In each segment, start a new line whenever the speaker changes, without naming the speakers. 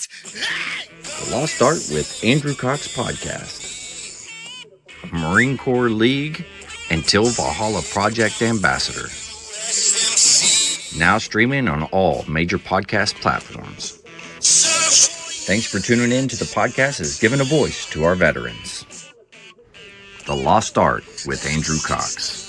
The Lost Art with Andrew Cox podcast. Marine Corps League and Till Valhalla Project Ambassador. Now streaming on all major podcast platforms. Thanks for tuning in to the podcast that's given a voice to our veterans. The Lost Art with Andrew Cox.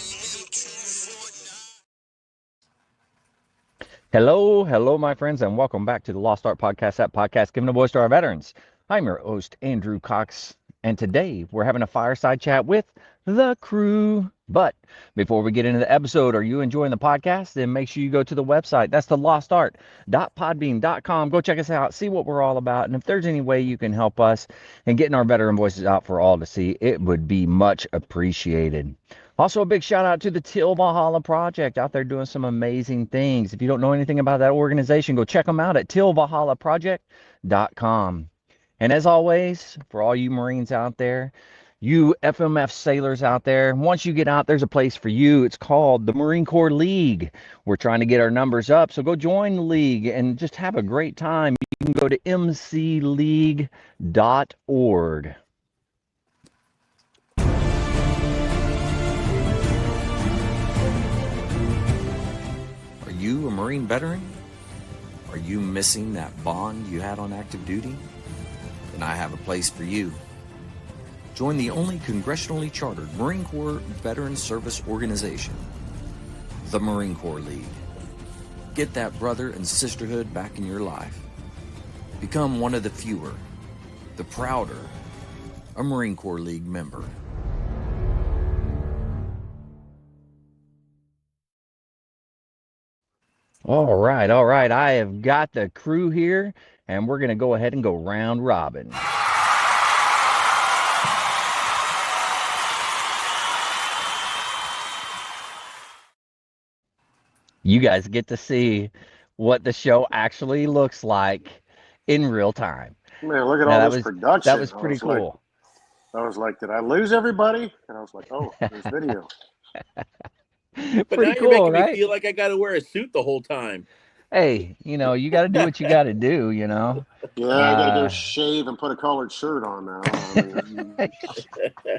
Hello, my friends, and welcome back to the Lost Art Podcast, that podcast giving a voice to our veterans. I'm your host, Andrew Cox, and today we're having a fireside chat with the crew. But before we get into the episode, are you enjoying the podcast? Then make sure you go to the website. That's the lostart.podbean.com. Go check us out, see what we're all about, and if there's any way you can help us in getting our veteran voices out for all to see, it would be much appreciated. Also, a big shout out to the Till Valhalla Project out there doing some amazing things. If you don't know anything about that organization, go check them out at tillvalhallaproject.com. And as always, for all you Marines out there, you FMF sailors out there, once you get out, there's a place for you. It's called the Marine Corps League. We're trying to get our numbers up, so go join the league and just have a great time. You can go to mcleague.org. Are you a Marine veteran? Are you missing that bond you had on active duty? Then I have a place for you. Join the only congressionally chartered Marine Corps veteran service organization, the Marine Corps League. Get that brother and sisterhood back in your life. Become one of the fewer, the prouder, a Marine Corps League member. All right. I have got the crew here, and we're going to go ahead and go round robin. You guys get to see what the show actually looks like in real time.
Man, look at all this production.
That was pretty cool.
I was like, did I lose everybody? And I was like, oh, there's video.
But
Pretty
now
cool,
you're making
right?
me feel like I got to wear a suit the whole time.
Hey, you got to do what you got to do,
Yeah, I got to go shave and put a collared shirt on now.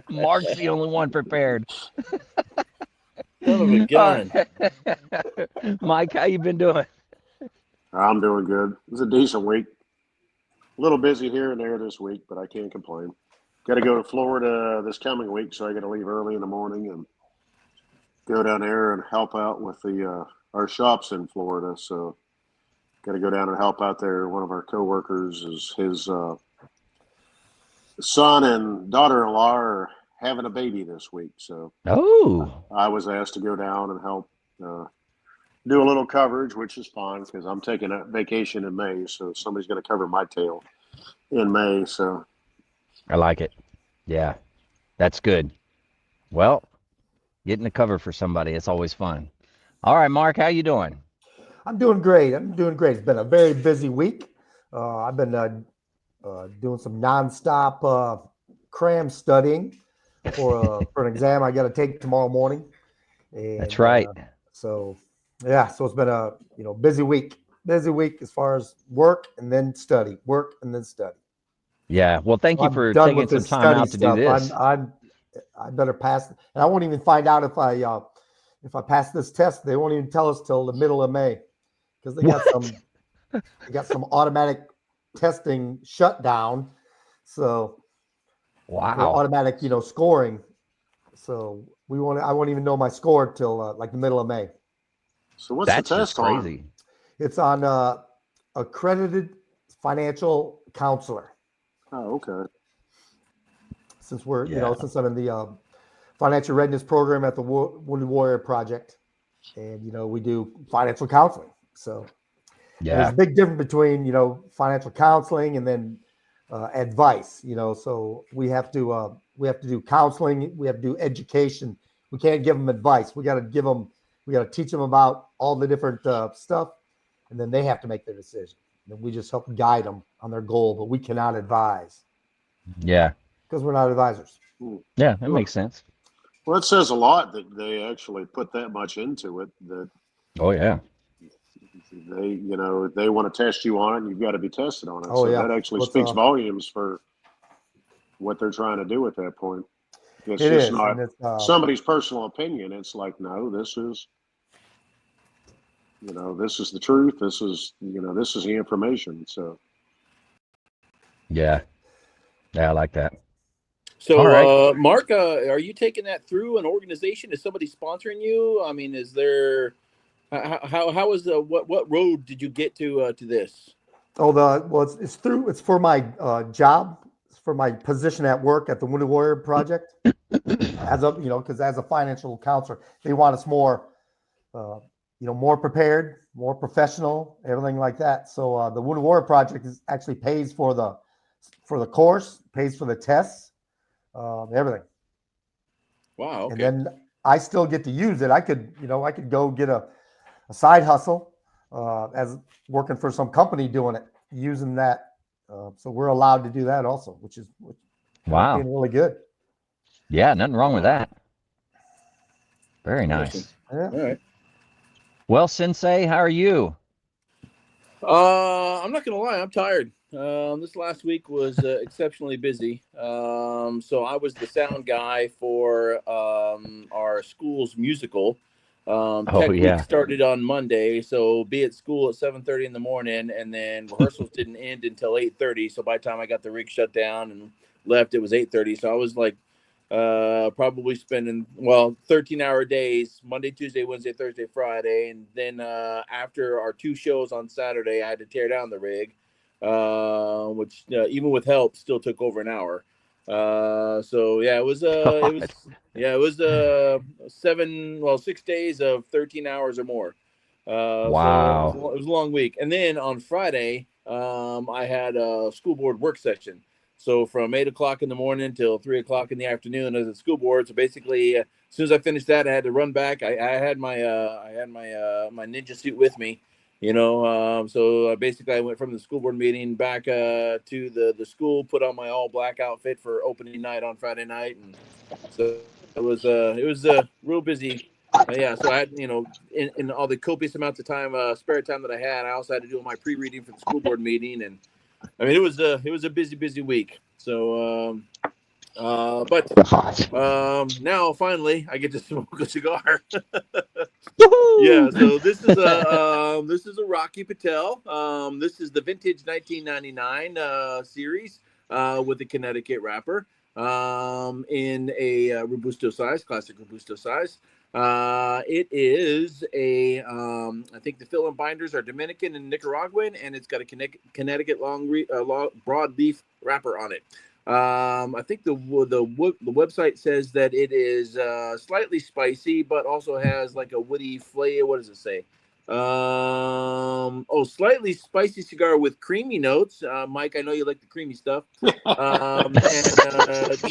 Mark's the only one prepared.
Son of a gun.
Mike, how you been doing?
I'm doing good. It was a decent week. A little busy here and there this week, but I can't complain. Got to go to Florida this coming week, so I got to leave early in the morning and go down there and help out with our shops in Florida. So got to go down and help out there. One of our coworkers is his son and daughter-in-law are having a baby this week. So I was asked to go down and help do a little coverage, which is fine because I'm taking a vacation in May. So somebody's going to cover my tail in May. So
I like it. Yeah, that's good. Well, getting a cover for somebody, it's always fun. All right, Mark, how you doing?
I'm doing great. It's been a very busy week. I've been doing some nonstop cram studying for an exam I got to take tomorrow morning. And,
that's right.
So it's been a busy week. Busy week as far as work and then study.
Yeah. Well, thank you for taking some time out to do this.
I better pass, and I won't even find out if I pass this test. They won't even tell us till the middle of May because they got some automatic testing shutdown. So
wow,
automatic scoring. So I won't even know my score till like the middle of May.
So what's the test
crazy?
On?
It's on accredited financial counselor.
Oh, okay.
Since since I'm in the financial readiness program at the Wounded Warrior Project, and we do financial counseling. So there's a big difference between financial counseling and then advice. So we have to do counseling. We have to do education. We can't give them advice. We got to teach them about all the different stuff, and then they have to make their decision. And we just help guide them on their goal, but we cannot advise.
Yeah.
Because we're not advisors.
Yeah, that makes sense.
Well, it says a lot that they actually put that much into it. That
oh yeah,
they want to test you on it, and you've got to be tested on it.
Oh,
So
yeah.
that actually
What's,
speaks volumes for what they're trying to do at that point. It's
It
just
is,
not
and it's
somebody's personal opinion. It's like, no, this is the truth. This is the information. So
Yeah. I like that.
So,
All right.
Mark, are you taking that through an organization? Is somebody sponsoring you? I mean, is there how is what road did you get to this?
it's for my job. It's for my position at work at the Wounded Warrior Project. Because as a financial counselor, they want us more, more prepared, more professional, everything like that. So the Wounded Warrior Project actually pays for the course, pays for the tests, everything.
Wow. Okay.
And then I still get to use it. I could go get a side hustle as working for some company doing it, using that. So we're allowed to do that also, which
Wow.
being really good.
Yeah, nothing wrong with that. Very nice.
Yeah.
All right.
Well, Sensei, how are you?
I'm not gonna lie, I'm tired. This last week was exceptionally busy. So I was the sound guy for our school's musical. Tech Week started on Monday, so be at school at 7:30 in the morning, and then rehearsals didn't end until 8:30. So by the time I got the rig shut down and left, it was 8:30. So I was like probably spending 13-hour days, Monday, Tuesday, Wednesday, Thursday, Friday, and then after our 2 shows on Saturday, I had to tear down the rig, which even with help still took over an hour. So yeah, it was 6 days of 13 hours or more.
Wow.
So it was a long week. And then on Friday, I had a school board work session. So from 8 o'clock in the morning till 3 o'clock in the afternoon as a school board. So basically, as soon as I finished that, I had to run back. I had my my ninja suit with me, So basically, I went from the school board meeting back to the school, put on my all black outfit for opening night on Friday night, and so it was real busy. So I had in all the copious amounts of time spare time that I had, I also had to do my pre-reading for the school board meeting, and I mean, it was a busy week. So, but now finally I get to smoke a cigar. Yeah. So this is a Rocky Patel. This is the vintage 1999 series with the Connecticut wrapper in a Robusto size, classic Robusto size. It is I think the fill and binders are Dominican and Nicaraguan, and it's got a Connecticut long broadleaf wrapper on it. I think the website says that it is slightly spicy, but also has like a woody flavor. What does it say? Slightly spicy cigar with creamy notes. Mike, I know you like the creamy stuff. And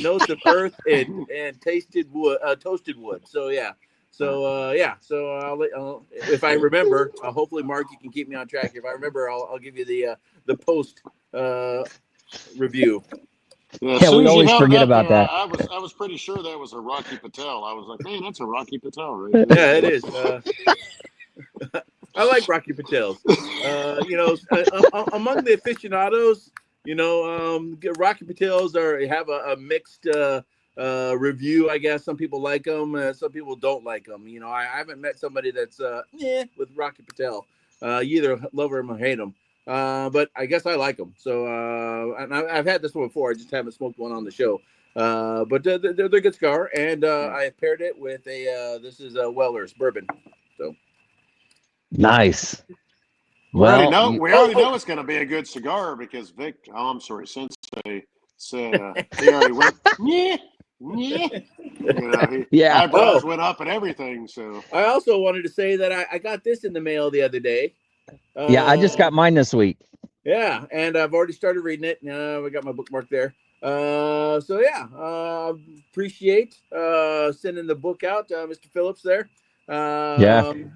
notes of earth and toasted wood. So yeah. So So if I remember, hopefully Mark, you can keep me on track. If I remember, I'll give you the post review.
Yeah, we always forget about that.
I was pretty sure that was a Rocky Patel. I was like, man, that's a Rocky Patel, right?
Yeah, it is. I like Rocky Patels. Among the aficionados, Rocky Patels have a mixed review, I guess. Some people like them, some people don't like them. I haven't met somebody that's with Rocky Patel. You either love them or hate them. But I guess I like them. So, and I've had this one before. I just haven't smoked one on the show. But they're a good cigar, and I paired it with this is a Weller's bourbon. So
nice.
We already know it's going to be a good cigar because Sensei said he already went. Eyebrows went up and everything. So
I also wanted to say that I got this in the mail the other day.
I just got mine this week.
Yeah, and I've already started reading it. We got my bookmark there. Appreciate sending the book out, Mr. Phillips there. I'm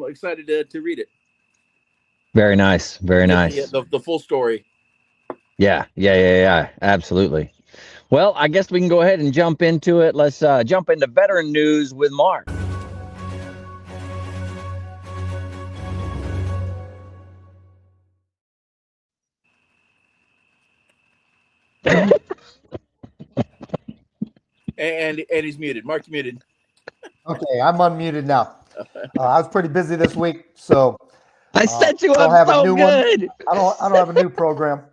excited to read it.
Very nice. Very nice.
The full story.
Yeah. Absolutely. Well, I guess we can go ahead and jump into it. Let's jump into veteran news with Mark.
And he's muted. Mark's muted.
Okay, I'm unmuted now. I was pretty busy this week, so
I set you
I don't
up
have a
so
new
good.
one. I don't have a new program.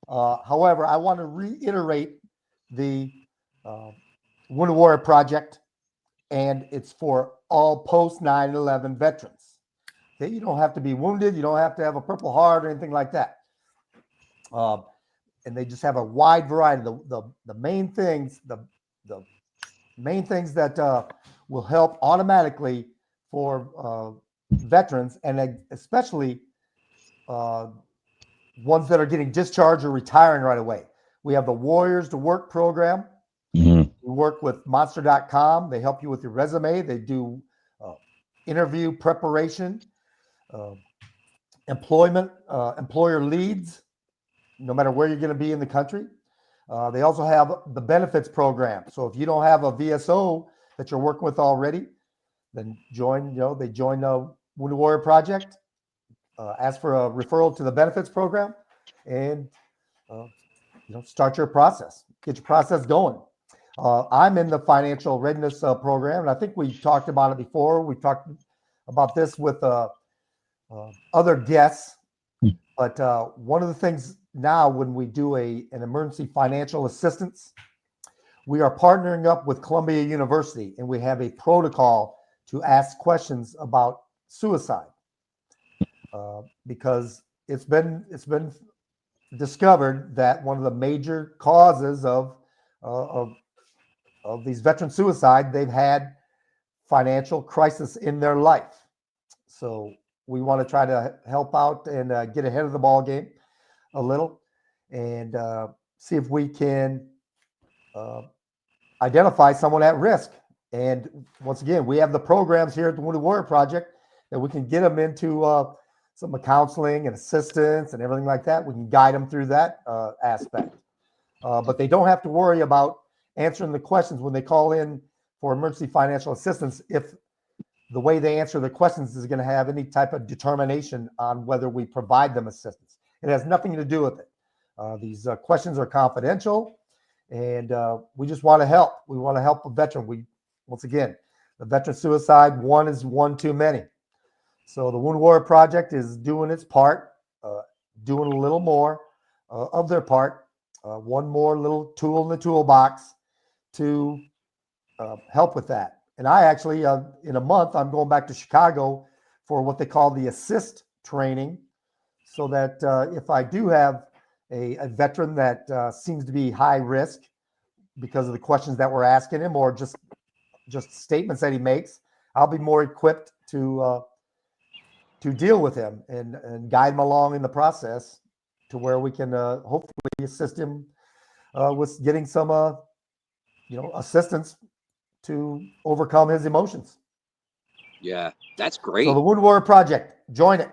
However, I want to reiterate the Wounded Warrior Project, and it's for all post 9/11 veterans. Okay, you don't have to be wounded. You don't have to have a Purple Heart or anything like that. And they just have a wide variety. The main things, the main things that will help automatically for veterans, and especially ones that are getting discharged or retiring right away. We have the Warriors to Work program.
Mm-hmm.
We work with monster.com. They help you with your resume. They do interview preparation, employer leads, no matter where you're going to be in the country. They also have the benefits program. So if you don't have a VSO that you're working with already, then join the Wounded Warrior Project, ask for a referral to the benefits program, and start your process. Get your process going. I'm in the financial readiness program, and I think we talked about it before. We talked about this with other guests, but one of the things now when we do an emergency financial assistance, we are partnering up with Columbia University, and we have a protocol to ask questions about suicide because it's been discovered that one of the major causes of these veteran suicide, they've had financial crisis in their life. So we want to try to help out and get ahead of the ball game a little, and see if we can identify someone at risk. And once again, we have the programs here at the Wounded Warrior Project that we can get them into some counseling and assistance and everything like that. We can guide them through that aspect. But they don't have to worry about answering the questions when they call in for emergency financial assistance if the way they answer the questions is going to have any type of determination on whether we provide them assistance. It has nothing to do with it. These questions are confidential, and we just want to help. We want to help a veteran. Once again, the veteran suicide one is one too many. So the Wounded Warrior Project is doing its part, doing a little more of their part, one more little tool in the toolbox to help with that. And I actually, in a month, I'm going back to Chicago for what they call the assist training, so that if I do have a veteran that seems to be high risk because of the questions that we're asking him, or just statements that he makes, I'll be more equipped to deal with him and guide him along in the process to where we can hopefully assist him with getting some assistance to overcome his emotions.
Yeah, that's great.
So the Wounded Warrior Project, join it.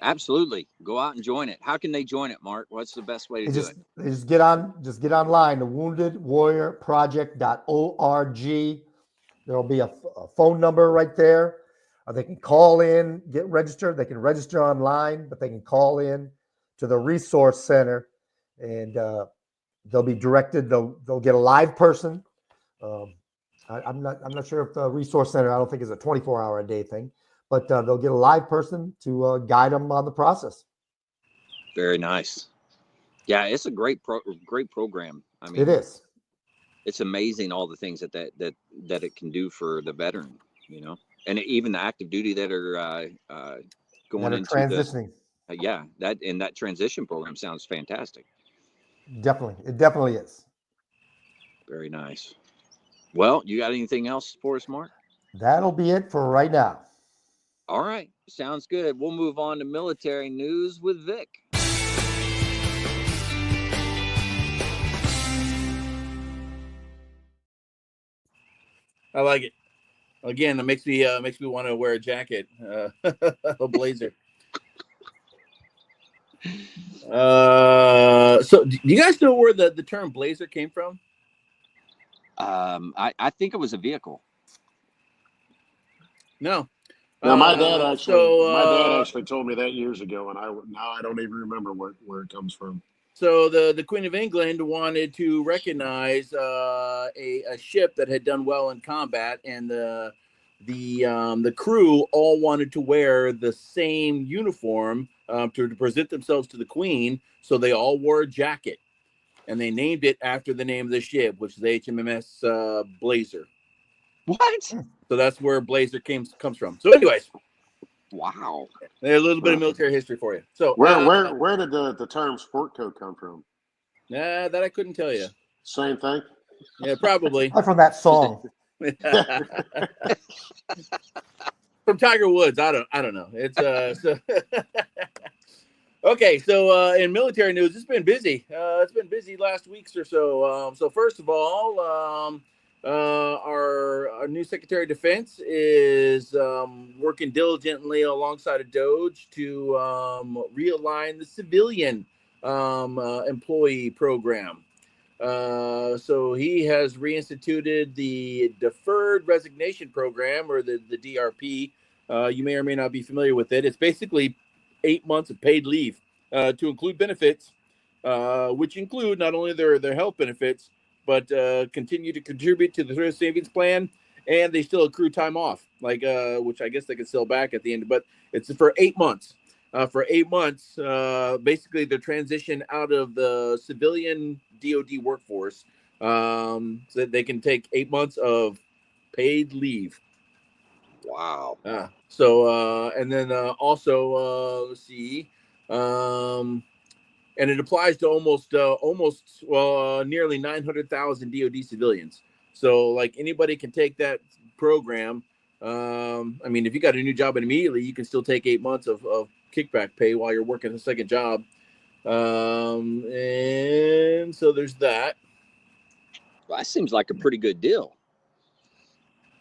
Absolutely. Go out and join it. How can they join it, Mark? What's the best way to do it?
Just get online, the woundedwarriorproject.org. There'll be a phone number right there. They can call in, get registered. They can register online, but they can call in to the resource center, and they'll be directed. They'll get a live person. I'm not sure if the resource center, I don't think is a 24-hour-a-day thing, but they'll get a live person to guide them on the process.
Very nice. Yeah, it's a great program. I mean,
it is.
It's amazing all the things that it can do for the veteran, and even the active duty that are going into
transitioning.
That transition program sounds fantastic.
Definitely, it definitely is.
Very nice. Well, you got anything else for us, Mark?
That'll be it for right now.
All right, sounds good. We'll move on to military news with Vic.
I like it. Again, it makes me want to wear a jacket, a blazer. So do you guys know where the term blazer came from?
I think it was a vehicle.
No.
Now my dad actually told me that years ago, and I don't even remember where it comes from.
So the Queen of England wanted to recognize a ship that had done well in combat, and the crew all wanted to wear the same uniform to present themselves to the Queen. So they all wore a jacket, and they named it after the name of the ship, which is the HMMS Blazer.
What?
So that's where Blazer comes from. So, anyways,
Wow.
a little bit of military history for you. So,
where did the term sport coat come from?
that I couldn't tell you.
Same thing.
Yeah, probably
From that song.
from Tiger Woods. I don't know. It's so okay. So in military news, it's been busy. It's been busy last weeks or so. So first of all, our new Secretary of Defense is working diligently alongside of Doge to realign the civilian employee program. So he has reinstituted the Deferred Resignation Program, or the DRP. You may or may not be familiar with it. It's basically 8 months of paid leave to include benefits, which include not only their health benefits, but continue to contribute to the thrift savings plan, and they still accrue time off, like which I guess they can sell back at the end. But it's for 8 months. For 8 months, basically the transition out of the civilian DoD workforce, so that they can take 8 months of paid leave.
Wow.
And then also let's see, and it applies to almost nearly 900,000 DoD civilians. So like anybody can take that program. I mean, if you got a new job immediately, you can still take 8 months of kickback pay while you're working a second job. And so there's that.
Well, that seems like a pretty good deal.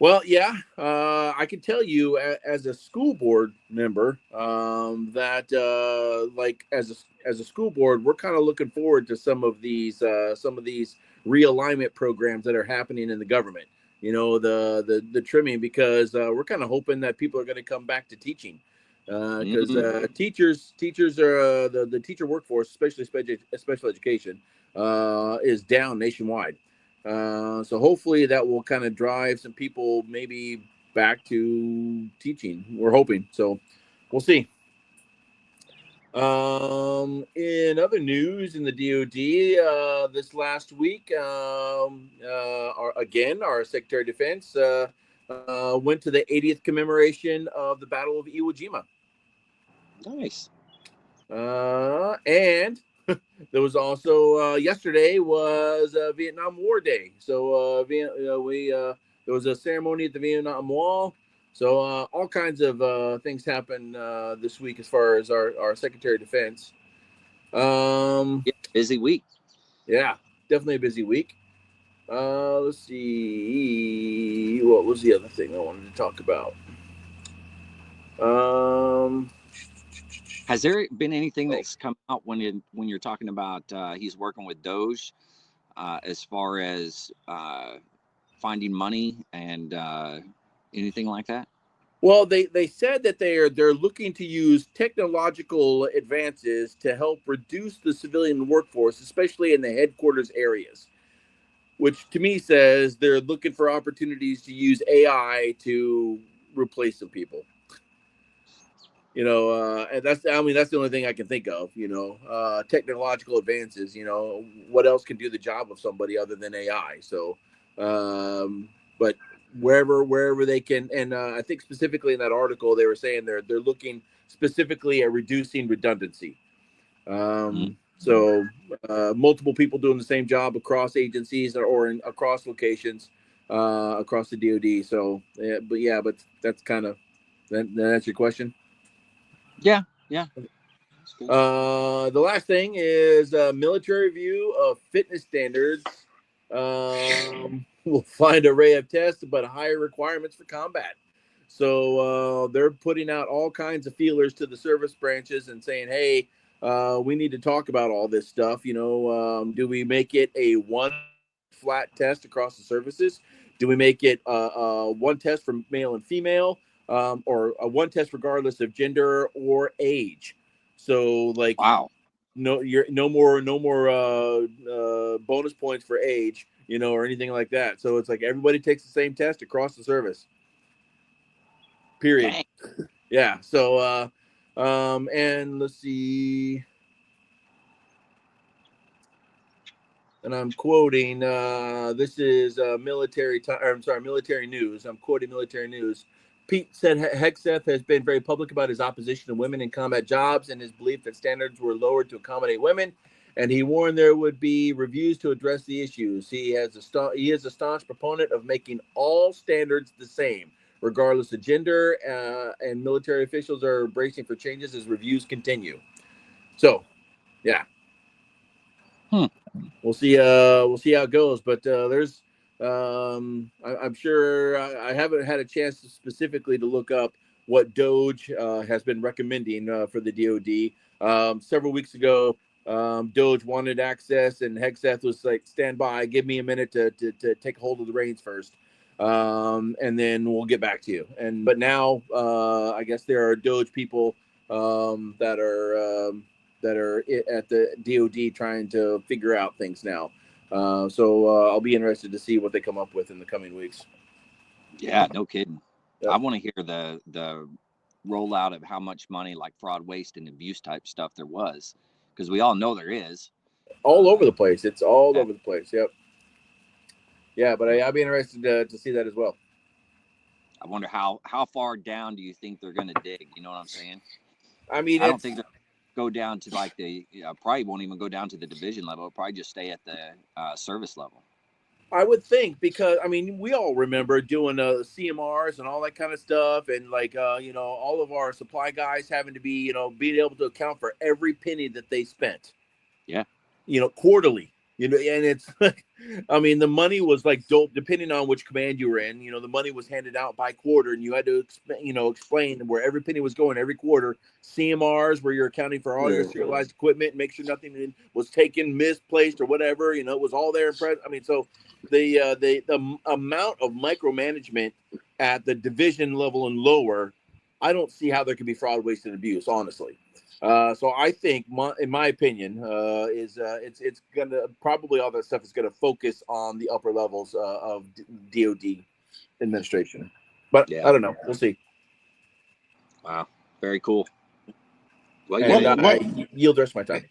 Well, yeah, I can tell you as a school board member that like as a school board, we're kind of looking forward to some of these realignment programs that are happening in the government. You know, the trimming, because we're kind of hoping that people are going to come back to teaching, because teachers are the teacher workforce, especially special education, is down nationwide. So hopefully that will kind of drive some people maybe back to teaching. We're hoping. So we'll see. In other news in the DoD, this last week, our Secretary of Defense went to the 80th commemoration of the Battle of Iwo Jima.
Nice.
And there was also yesterday was Vietnam War Day. So there was a ceremony at the Vietnam Wall. So all kinds of things happened this week as far as our Secretary of Defense.
Busy week.
Yeah, definitely a busy week. Let's see, what was the other thing I wanted to talk about?
Has there been anything that's come out when you're talking about he's working with Doge, as far as finding money and anything like that?
Well, they said that they're looking to use technological advances to help reduce the civilian workforce, especially in the headquarters areas, which to me says they're looking for opportunities to use AI to replace some people. You know, and that's the only thing I can think of. You know, technological advances. You know, what else can do the job of somebody other than AI? So, but wherever they can, and I think specifically in that article they were saying they're looking specifically at reducing redundancy. So multiple people doing the same job across agencies or across locations across the DoD. So, but that's kind of that's your question.
Yeah.
The last thing is a military review of fitness standards. Will find array of tests, but higher requirements for combat. So they're putting out all kinds of feelers to the service branches and saying, "Hey, we need to talk about all this stuff. You know, do we make it a one flat test across the services? Do we make it one test for male and female, or a one test regardless of gender or age?" So, like,
wow,
no more bonus points for age, or anything like that. So it's like everybody takes the same test across the service. Period.
Dang.
Yeah. So and let's see. And I'm quoting, this is military news. I'm quoting military news. Pete said Hegseth has been very public about his opposition to women in combat jobs and his belief that standards were lowered to accommodate women. And he warned there would be reviews to address the issues. He is a staunch proponent of making all standards the same, regardless of gender, and military officials are bracing for changes as reviews continue. So, yeah. We'll see how it goes, but there's I'm sure I haven't had a chance specifically to look up what Doge has been recommending for the DoD. Several weeks ago, Doge wanted access, and Hegseth was like, "Stand by, give me a minute to take hold of the reins first, and then we'll get back to you." But now I guess there are Doge people that are at the DoD trying to figure out things now. So I'll be interested to see what they come up with in the coming weeks.
Yeah, no kidding.
Yep.
I want to hear the rollout of how much money, like fraud, waste, and abuse type stuff there was, because we all know there is.
All over the place. It's all over the place. Yep. Yeah, but I'll be interested to see that as well.
I wonder how far down do you think they're going to dig? You know what I'm saying?
I mean,
I don't think they'll go down to like probably won't even go down to the division level. It'll probably just stay at the service level.
I would think, because I mean, we all remember doing CMRs and all that kind of stuff, and like all of our supply guys having to be being able to account for every penny that they spent.
Yeah.
Quarterly. And it's like, I mean, the money was like dope, depending on which command you were in. The money was handed out by quarter, and you had to explain where every penny was going every quarter. CMRs, where you're accounting for all your serialized equipment, make sure nothing was taken, misplaced, or whatever. It was all there. I mean, so the amount of micromanagement at the division level and lower, I don't see how there could be fraud, waste, and abuse, honestly. So I think, in my opinion, it's gonna probably all that stuff is gonna focus on the upper levels of DoD administration, but yeah. I don't know. We'll see.
Wow, very cool.
Well, I yield the rest of my time.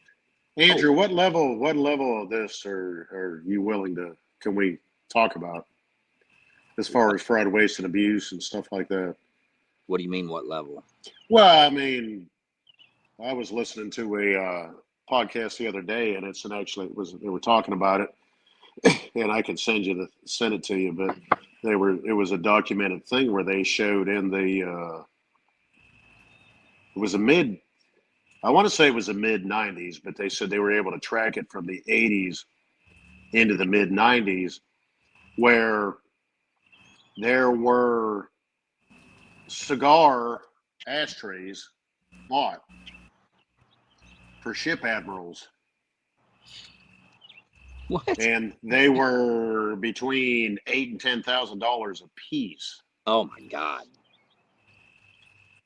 Andrew, what level of this are you willing to? Can we talk about as far as fraud, waste, and abuse and stuff like that?
What do you mean? What level?
Well, I mean, I was listening to a podcast the other day, and they were talking about it, and I can send it to you, but it was a documented thing where they showed in the it was I want to say it was the mid 90s, but they said they were able to track it from the 80s into the mid 90s, where there were cigar ashtrays bought for ship admirals.
What?
And they were between $8,000 and $10,000 a piece.
Oh my God!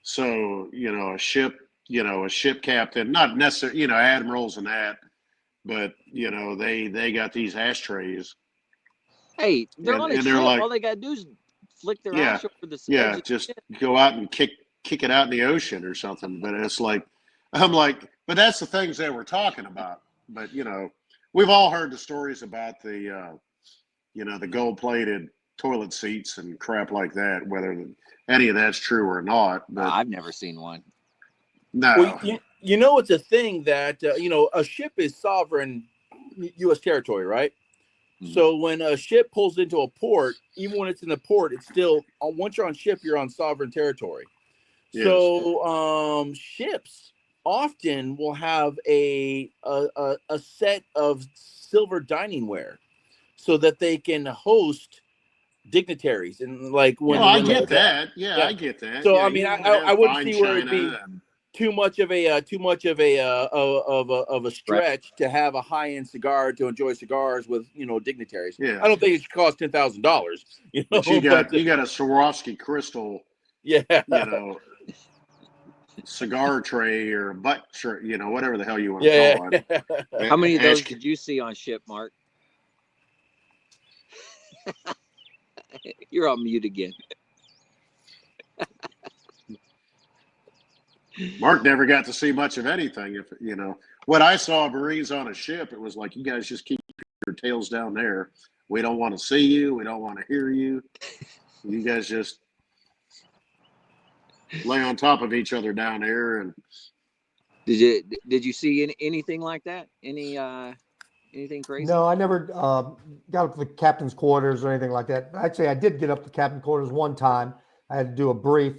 So a ship captain, not necessarily admirals and that, but they got these ashtrays.
Hey, they're on a ship. Like, all they gotta do is flick their ash over the side.
Yeah, just go out and kick it out in the ocean or something. But it's like, but that's the things they were talking about. But we've all heard the stories about the the gold-plated toilet seats and crap like that. Whether any of that's true or not, but
I've never seen one.
No.
Well, it's a thing that a ship is sovereign U.S. territory, right? Mm-hmm. So when a ship pulls into a port, even when it's in the port, it's still, once you're on ship, you're on sovereign territory. Yes. So ships often will have a set of silver dining ware so that they can host dignitaries, and like when
I get that. Yeah, I get that.
So I mean, I wouldn't see where it'd be too much of a stretch to have a high-end cigar to enjoy cigars with dignitaries. Yeah, I don't think it should cost $10,000.
But you got a Swarovski crystal.
Yeah,
cigar tray or butt shirt, whatever the hell you want to call it.
How many of those did you see on ship, Mark? You're on mute again.
Mark never got to see much of anything. If what I saw of Marines on a ship, it was like, you guys just keep your tails down there. We don't want to see you. We don't want to hear you. You guys just lay on top of each other down there. And
did you see anything like that? Anything crazy?
No, I never got up to the captain's quarters or anything like that. Actually, I did get up to captain's quarters one time. I had to do a brief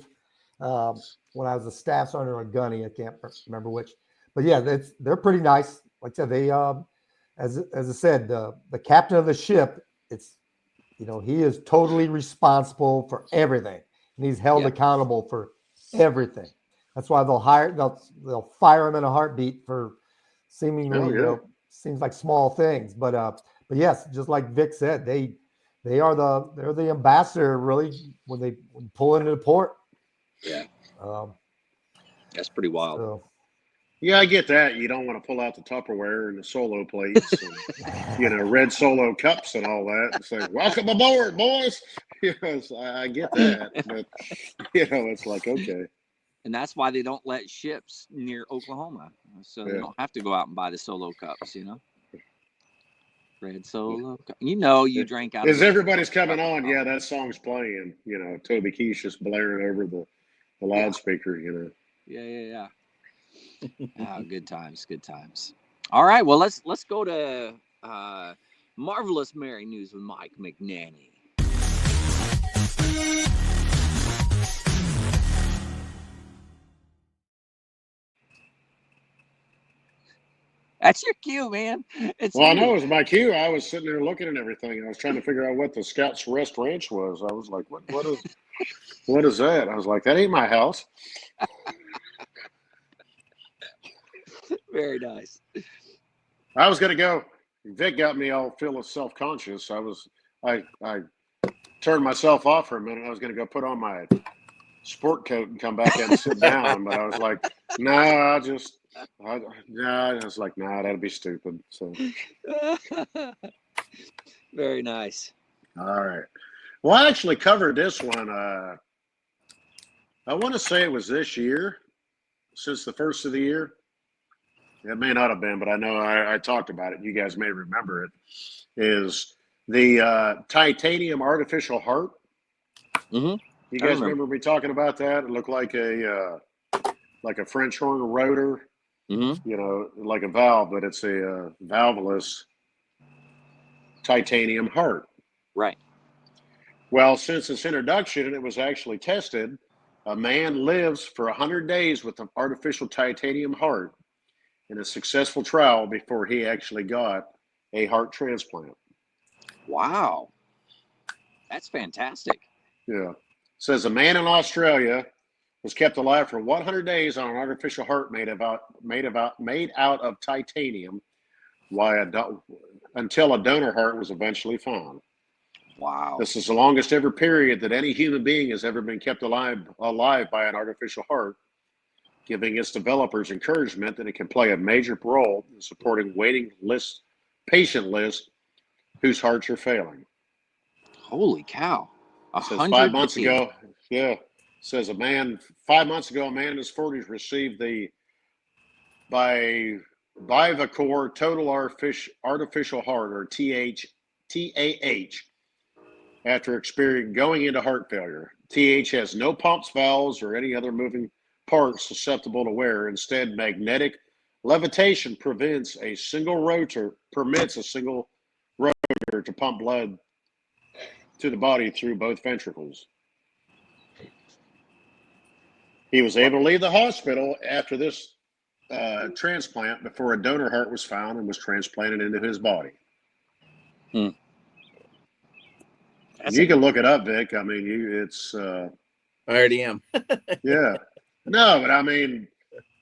when I was a staff sergeant or a gunny. I can't remember which. But yeah, they're pretty nice. Like I said, they as I said, the captain of the ship, it's he is totally responsible for everything, and he's held accountable for everything. That's why they'll fire him in a heartbeat for seemingly seems like small things, but yes, just like Vic said, they're the ambassador really when they pull into the port.
Yeah, that's pretty wild.
So.
Yeah, I get that. You don't want to pull out the Tupperware and the solo plates and red solo cups and all that and say, "Welcome aboard, boys." Yes, I get that, but it's like, okay.
And that's why they don't let ships near Oklahoma, so they don't have to go out and buy the solo cups. Red solo cup. You drank out.
As everybody's coming on, that song's playing. Toby Keith's just blaring over the loudspeaker.
Yeah. Oh, good times. All right, well let's go to Marvelous Mary News with Mike McNanny. That's your cue, man.
I know it was my cue. I was sitting there looking at everything. I was trying to figure out what the Scouts Rest Ranch was. I was like, what is that? I was like, that ain't my house.
Very nice.
I was gonna go. Vic got me all feeling self-conscious. I turned myself off for a minute. I was gonna go put on my sport coat and come back and sit down, but I was like, no, I was like, nah, that'd be stupid. So
very nice.
All right. Well, I actually covered this one. I want to say it was this year, since the first of the year. It may not have been, but I know I talked about it. You guys may remember it. Is the titanium artificial heart?
Mm-hmm.
You guys remember me talking about that? It looked like a French horn rotor, like a valve, but it's a valveless titanium heart.
Right.
Well, since its introduction, and it was actually tested, a man lives for 100 days with an artificial titanium heart in a successful trial before he actually got a heart transplant.
Wow. That's fantastic.
Yeah. Says a man in Australia was kept alive for 100 days on an artificial heart made out of titanium until a donor heart was eventually found.
Wow.
This is the longest ever period that any human being has ever been kept alive by an artificial heart, giving its developers encouragement that it can play a major role in supporting patient lists whose hearts are failing.
Holy cow.
Says 5 months ago, says 5 months ago, a man in his 40s received the Bivacor Total Artificial Heart, or TAH, after going into heart failure. TAH has no pumps, valves, or any other moving parts susceptible to wear. Instead, magnetic levitation permits a single rotor to pump blood to the body through both ventricles. He was able to leave the hospital after this transplant before a donor heart was found and was transplanted into his body. You can look it up, Vic. I mean,
I already am.
Yeah. No, but I mean,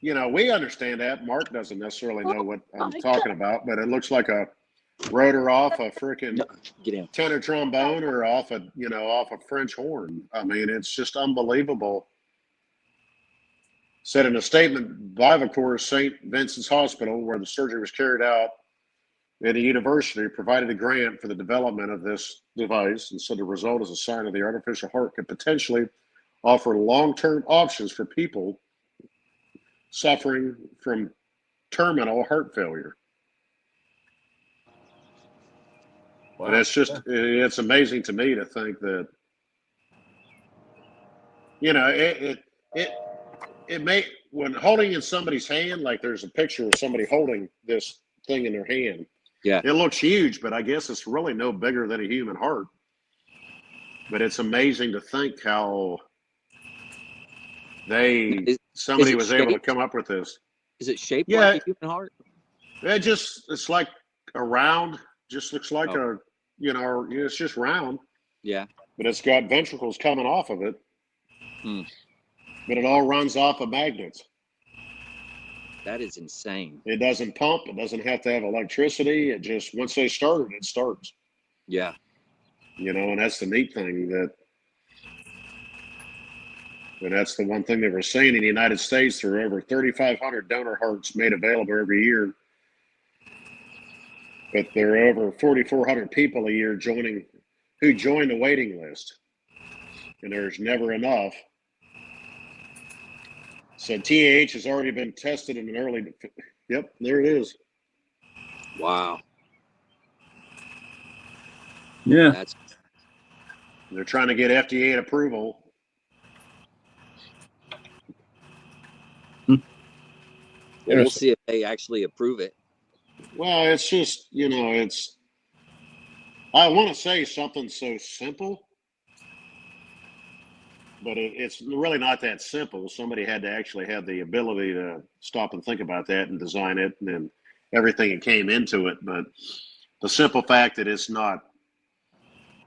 we understand that. Mark doesn't necessarily know what I'm talking about, but it looks like a rotor off a freaking tenor trombone or off a French horn. I mean, it's just unbelievable said in a statement, Bivacor St. Vincent's Hospital, where the surgery was carried out, and the university provided a grant for the development of this device, and so the result is a sign of the artificial heart could potentially offer long-term options for people suffering from terminal heart failure.
Wow.
And it's amazing to me to think that, you know, it may, when holding in somebody's hand, like there's a picture of somebody holding this thing in their hand.
Yeah.
It looks huge, but I guess it's really no bigger than a human heart. But it's amazing to think how somebody was able to come up with this.
Is it shaped
Yeah.
like a human heart?
It's like a round, just looks like it's just round.
Yeah.
But it's got ventricles coming off of it. But it all runs off of magnets.
That is insane.
It doesn't pump. It doesn't have to have electricity. It just, once they start it, it starts.
Yeah.
You know, and that's the neat thing and that's the one thing they were saying in the United States. There are over 3,500 donor hearts made available every year. But there are over 4,400 people a year who join the waiting list. And there's never enough. So TAH has already been tested in an early. Yep, there it is.
Wow.
Yeah.
They're trying to get FDA approval.
Well, we'll see if they actually approve it.
Well, it's just, I want to say something so simple, but it's really not that simple. Somebody had to actually have the ability to stop and think about that and design it, and then everything that came into it. But the simple fact that it's not,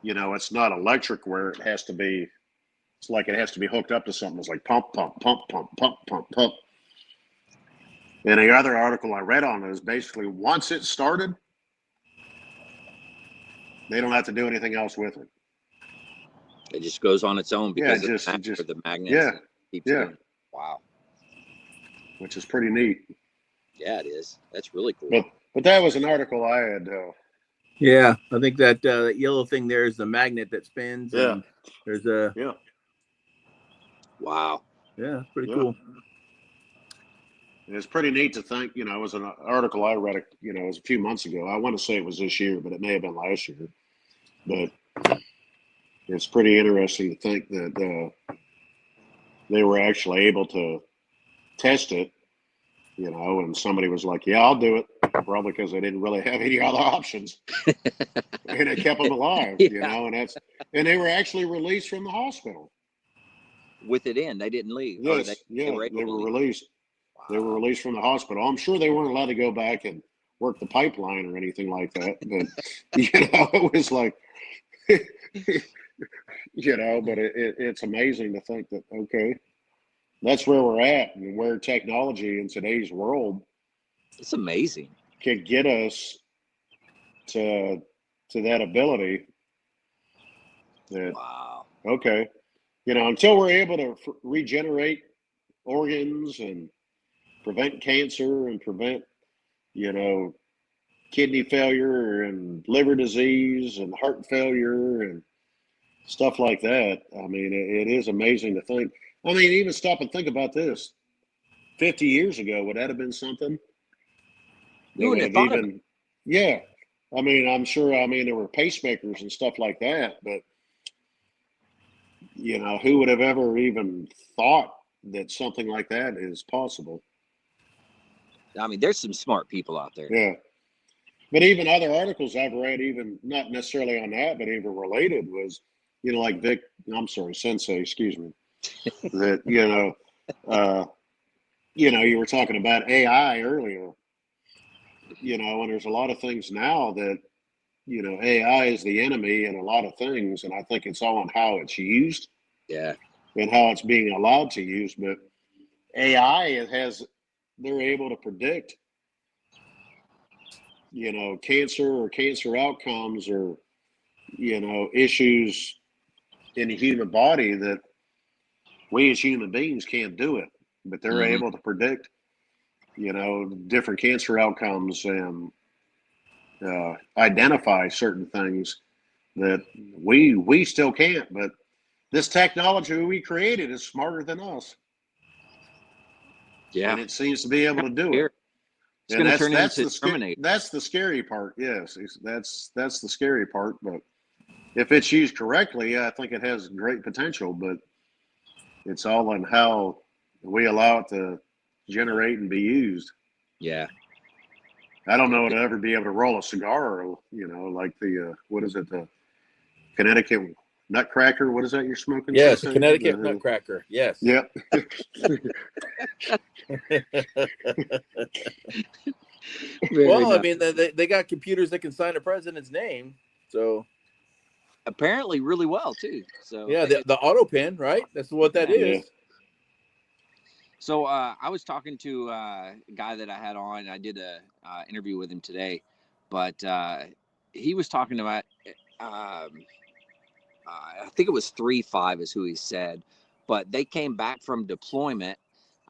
it's not electric where it has to be, it's like it has to be hooked up to something. It's like pump, pump, pump, pump, pump, pump, pump. And the other article I read on it is basically once it started, they don't have to do anything else with it.
It just goes on its own because of the magnets.
Yeah.
Wow.
Which is pretty neat.
Yeah, it is. That's really cool.
But that was an article I had.
Yeah, I think that yellow thing there is the magnet that spins.
Yeah.
And there's a.
Yeah.
Wow.
Yeah, pretty cool.
It's pretty neat to think, it was an article I read, it was a few months ago. I want to say it was this year, but it may have been last year. But it's pretty interesting to think that they were actually able to test it, and somebody was like, yeah, I'll do it. Probably because they didn't really have any other options. And it kept them alive, and they were actually released from the hospital.
With it in, they didn't leave.
Yes, they were released. They were released from the hospital. I'm sure they weren't allowed to go back and work the pipeline or anything like that. But, it was like, but it's amazing to think that, okay, that's where we're at and where technology in today's world.
It's amazing.
Can get us to that ability.
Wow.
Okay. Until we're able to regenerate organs and prevent cancer and prevent, kidney failure and liver disease and heart failure and stuff like that. I mean, it is amazing to think. I mean, even stop and think about this. 50 years ago, would that have been something?
You would have thought even,
yeah. I mean, I'm sure, there were pacemakers and stuff like that, but, who would have ever even thought that something like that is possible?
I mean, there's some smart people out there.
Yeah. But even other articles I've read, even not necessarily on that, but even related was, like Sensei, excuse me, that, you were talking about AI earlier, and there's a lot of things now that, AI is the enemy in a lot of things. And I think it's all on how it's used.
Yeah.
And how it's being allowed to use. But AI they're able to predict, cancer or cancer outcomes or, issues in the human body that we as human beings can't do it. but they're able to predict, different cancer outcomes and identify certain things that we still can't. But this technology we created is smarter than us.
Yeah.
And it seems to be able to do it.
It's going to turn into Terminator.
That's the scary part. Yes, that's the scary part. But if it's used correctly, I think it has great potential. But it's all on how we allow it to generate and be used.
Yeah.
I don't know to ever be able to roll a cigar, or, like the what is it, the Connecticut Nutcracker? What is that you're smoking?
Yes, the Connecticut Nutcracker. Yes.
Yep.
Well, I mean, they got computers that can sign a president's name, so
apparently really well too. So
yeah, the auto pen, right? That's what that is.
So I was talking to a guy that I had on. I did a interview with him today, but he was talking about. I think it was 3-5 is who he said, but they came back from deployment,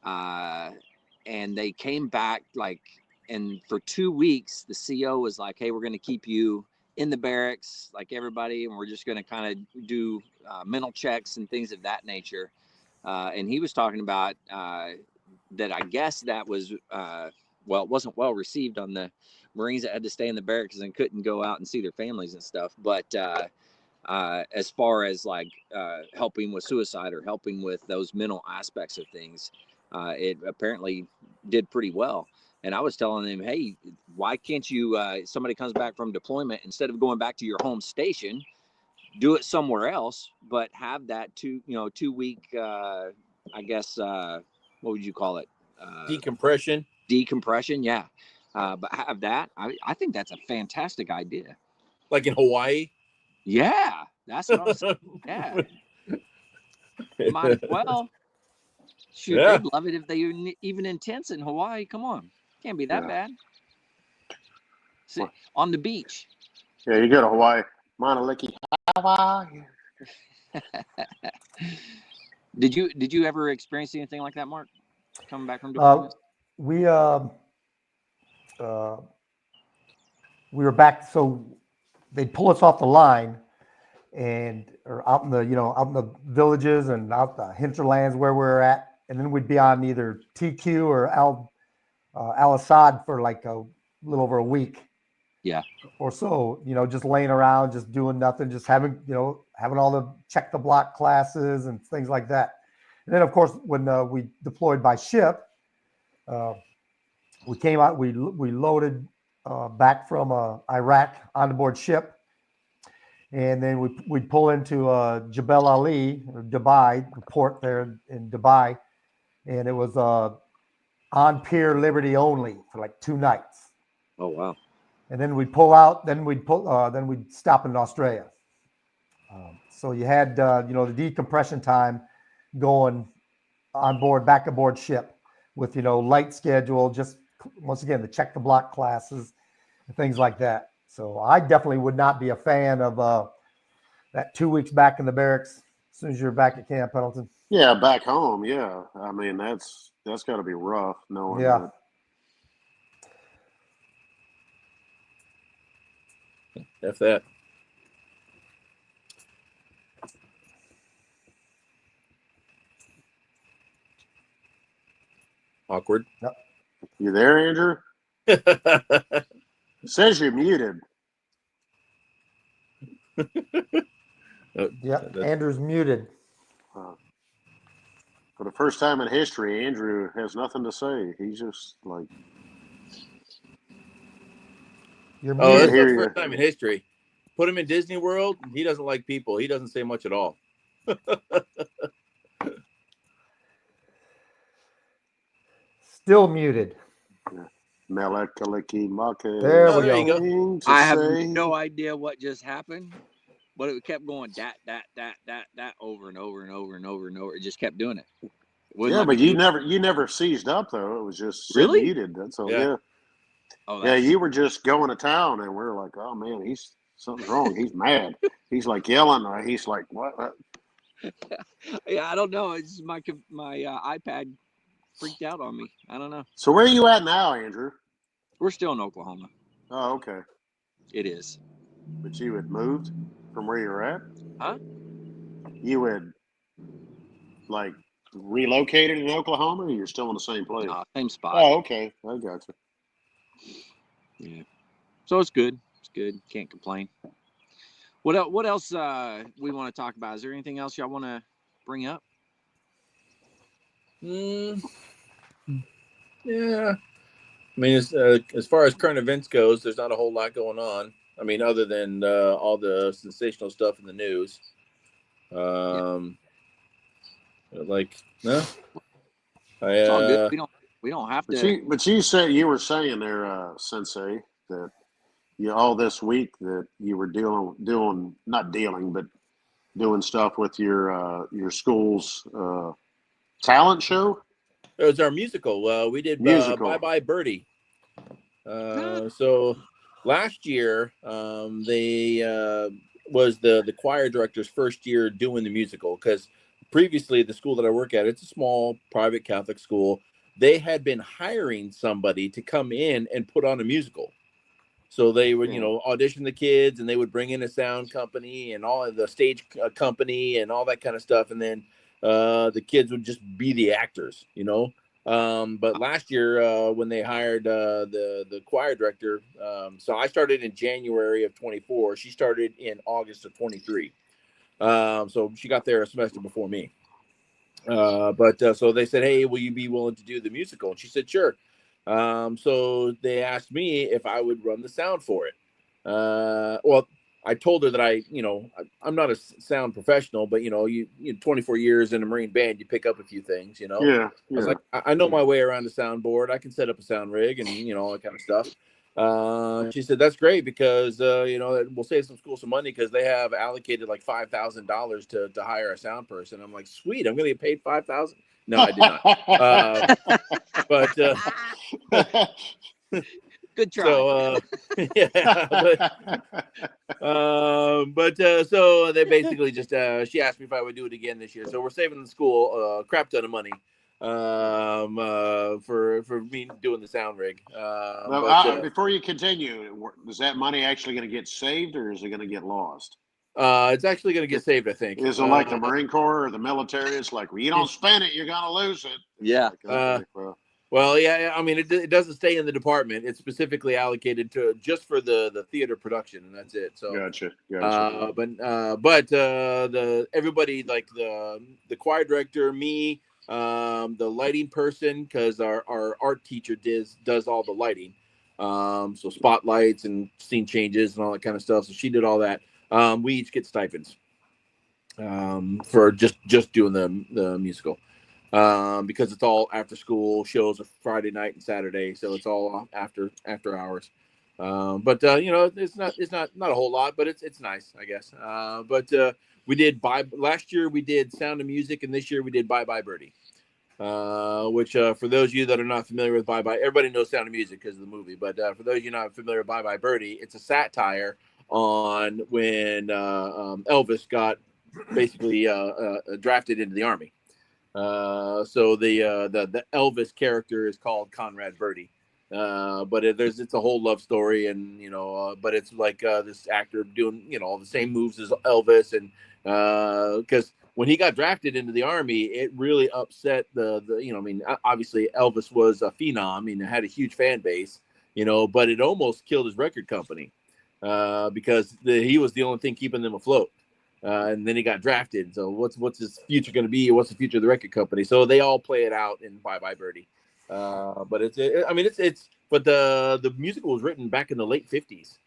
and they came back and for 2 weeks the CO was like, "Hey, we're going to keep you in the barracks like everybody, and we're just going to kind of do mental checks and things of that nature." And he was talking about that I guess that was, it wasn't well received on the Marines that had to stay in the barracks and couldn't go out and see their families and stuff. But as far as helping with suicide or helping with those mental aspects of things, it apparently did pretty well. And I was telling him, hey, why can't you, somebody comes back from deployment, instead of going back to your home station, do it somewhere else, but have that 2 week, I guess, what would you call it?
Decompression.
Yeah. But have that. I think that's a fantastic idea.
Like in Hawaii?
Yeah, that's what I'm saying. Yeah. Might as well. Shoot, they'd love it if they were even intense in Hawaii. Come on. Can't be that bad. See, on the beach.
Yeah, you go to Hawaii. Mauna Liki, Hawaii.
Did you ever experience anything like that, Mark? Coming back from deployment?
We were back, so they'd pull us off the line or out in the villages and out the hinterlands where we're at, and then we'd be on either TQ or Al Assad for like a little over a week.
Yeah.
Or so, just laying around, just doing nothing, just having all the check the block classes and things like that. And then, of course, when we deployed by ship, we came out, we loaded back from Iraq onto board ship. And then we'd pull into Jebel Ali, or Dubai, the port there in Dubai. And it was on pier Liberty only for like 2 nights.
Oh, wow.
And then we'd pull out, then we'd stop in Australia. So you had, the decompression time going back aboard ship with, light schedule, just once again, to check the block classes and things like that. So I definitely would not be a fan of that 2 weeks back in the barracks as soon as you're back at Camp Pendleton.
Yeah, back home. Yeah. I mean, that's got to be rough knowing that.
F that. Awkward.
Yep.
You there, Andrew? It says you're muted.
Andrew's muted.
For the first time in history, Andrew has nothing to say. He's just like...
You're
Oh,
muted.
that's not the first time in history. Put him in Disney World. He doesn't like people. He doesn't say much at all.
Still muted.
There
we
go. I have no idea what just happened, but it kept going that over and over and over and over and over. It just kept doing it.
Yeah, but you never seized up though. It was just
really
muted. That's all. Yeah.
Oh,
yeah, you were just going to town, and we're like, oh man, something's wrong. He's mad. He's like yelling. He's like, what?
Yeah, I don't know. It's my iPad freaked out on me. I don't know.
So where are you at now, Andrew?
We're still in Oklahoma.
Oh, okay.
It is.
But you had moved from where you're at?
Huh?
You had, like, relocated in Oklahoma, or you're still in the same place?
Same spot.
Oh, okay. I got you.
Yeah. So it's good. It's good. Can't complain. What else we want to talk about? Is there anything else y'all want to bring up?
Yeah. I mean, as far as current events goes, there's not a whole lot going on. I mean, other than all the sensational stuff in the news. Like, no.
It's all good. We don't have to.
But you were saying there, Sensei, that all this week that you were doing stuff with your school's talent show.
It was our musical. We did Bye Bye Birdie. So last year, they was the choir director's first year doing the musical, because previously the school that I work at, it's a small private Catholic school. They had been hiring somebody to come in and put on a musical. So they would, audition the kids, and they would bring in a sound company and all of the stage company and all that kind of stuff. And then the kids would just be the actors, But last year, when they hired the choir director, so I started in January of 24. She started in August of 23. So she got there a semester before me. But so they said, "Hey, will you be willing to do the musical?" And she said, "Sure." So they asked me if I would run the sound for it. Well, I told her that I'm not a sound professional, but you 24 years in a Marine band, you pick up a few things,
Yeah.
I was like, I know my way around the soundboard. I can set up a sound rig and all that kind of stuff. She said, "That's great, because we'll save some school some money, because they have allocated like $5,000 to hire a sound person." I'm like, "Sweet, I'm gonna get paid $5,000." No, I did not. But
good try.
So yeah, so they basically just she asked me if I would do it again this year. So we're saving the school a crap ton of money for me doing the sound rig.
Before you continue, is that money actually going to get saved, or is it going to get lost?
It's actually going to get saved, I think.
Is it like the Marine Corps or the military? It's like, well, you don't spend it, you're going to lose it.
Yeah.
Well, yeah. I mean, it doesn't stay in the department. It's specifically allocated to just for the theater production, and that's it. So
gotcha.
But everybody, like the choir director, me, the lighting person, because our art teacher does all the lighting, so spotlights and scene changes and all that kind of stuff. So she did all that. We each get stipends for just doing the musical. Because it's all after school shows, are Friday night and Saturday, so it's all after hours. But it's not a whole lot, but it's nice, I guess. But we did last year we did Sound of Music, and this year we did Bye Bye Birdie. Which for those of you that are not familiar with Bye Bye, everybody knows Sound of Music because of the movie. But for those of you not familiar with Bye Bye Birdie, it's a satire on when Elvis got basically drafted into the Army. So the Elvis character is called Conrad Birdie. But it's a whole love story, and but it's like this actor doing all the same moves as Elvis, and because when he got drafted into the Army, it really upset the I mean, obviously Elvis was a phenom and had a huge fan base, but it almost killed his record company because he was the only thing keeping them afloat. And then he got drafted. So what's his future going to be? What's the future of the record company? So they all play it out in Bye Bye Birdie. But but the musical was written back in the late 50s.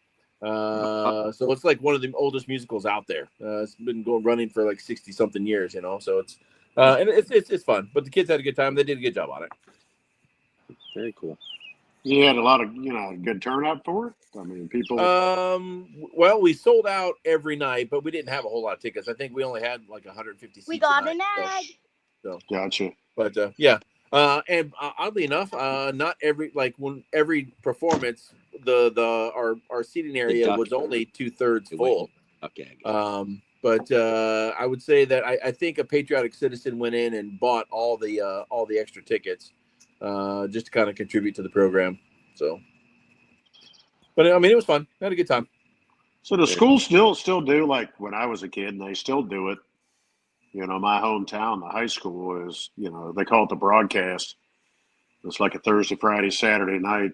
So it's like one of the oldest musicals out there. It's been running for like 60 something years, So it's and it's fun. But the kids had a good time. They did a good job on it.
Very cool.
You had a lot of good turnout for it. I mean, people.
Well, we sold out every night, but we didn't have a whole lot of tickets. I think we only had like 150 seats.
We got an ad.
So
gotcha.
But yeah. And oddly enough, not every performance, our seating area was only 2/3 full.
Okay.
But I would say that I think a patriotic citizen went in and bought all the extra tickets. just to kind of contribute to the program. So, but I mean, it was fun. I had a good time.
So the schools still do, like when I was a kid, and they still do it. You know, my hometown, the high school is, you know, they call it the broadcast. It's like a Thursday, Friday, Saturday night,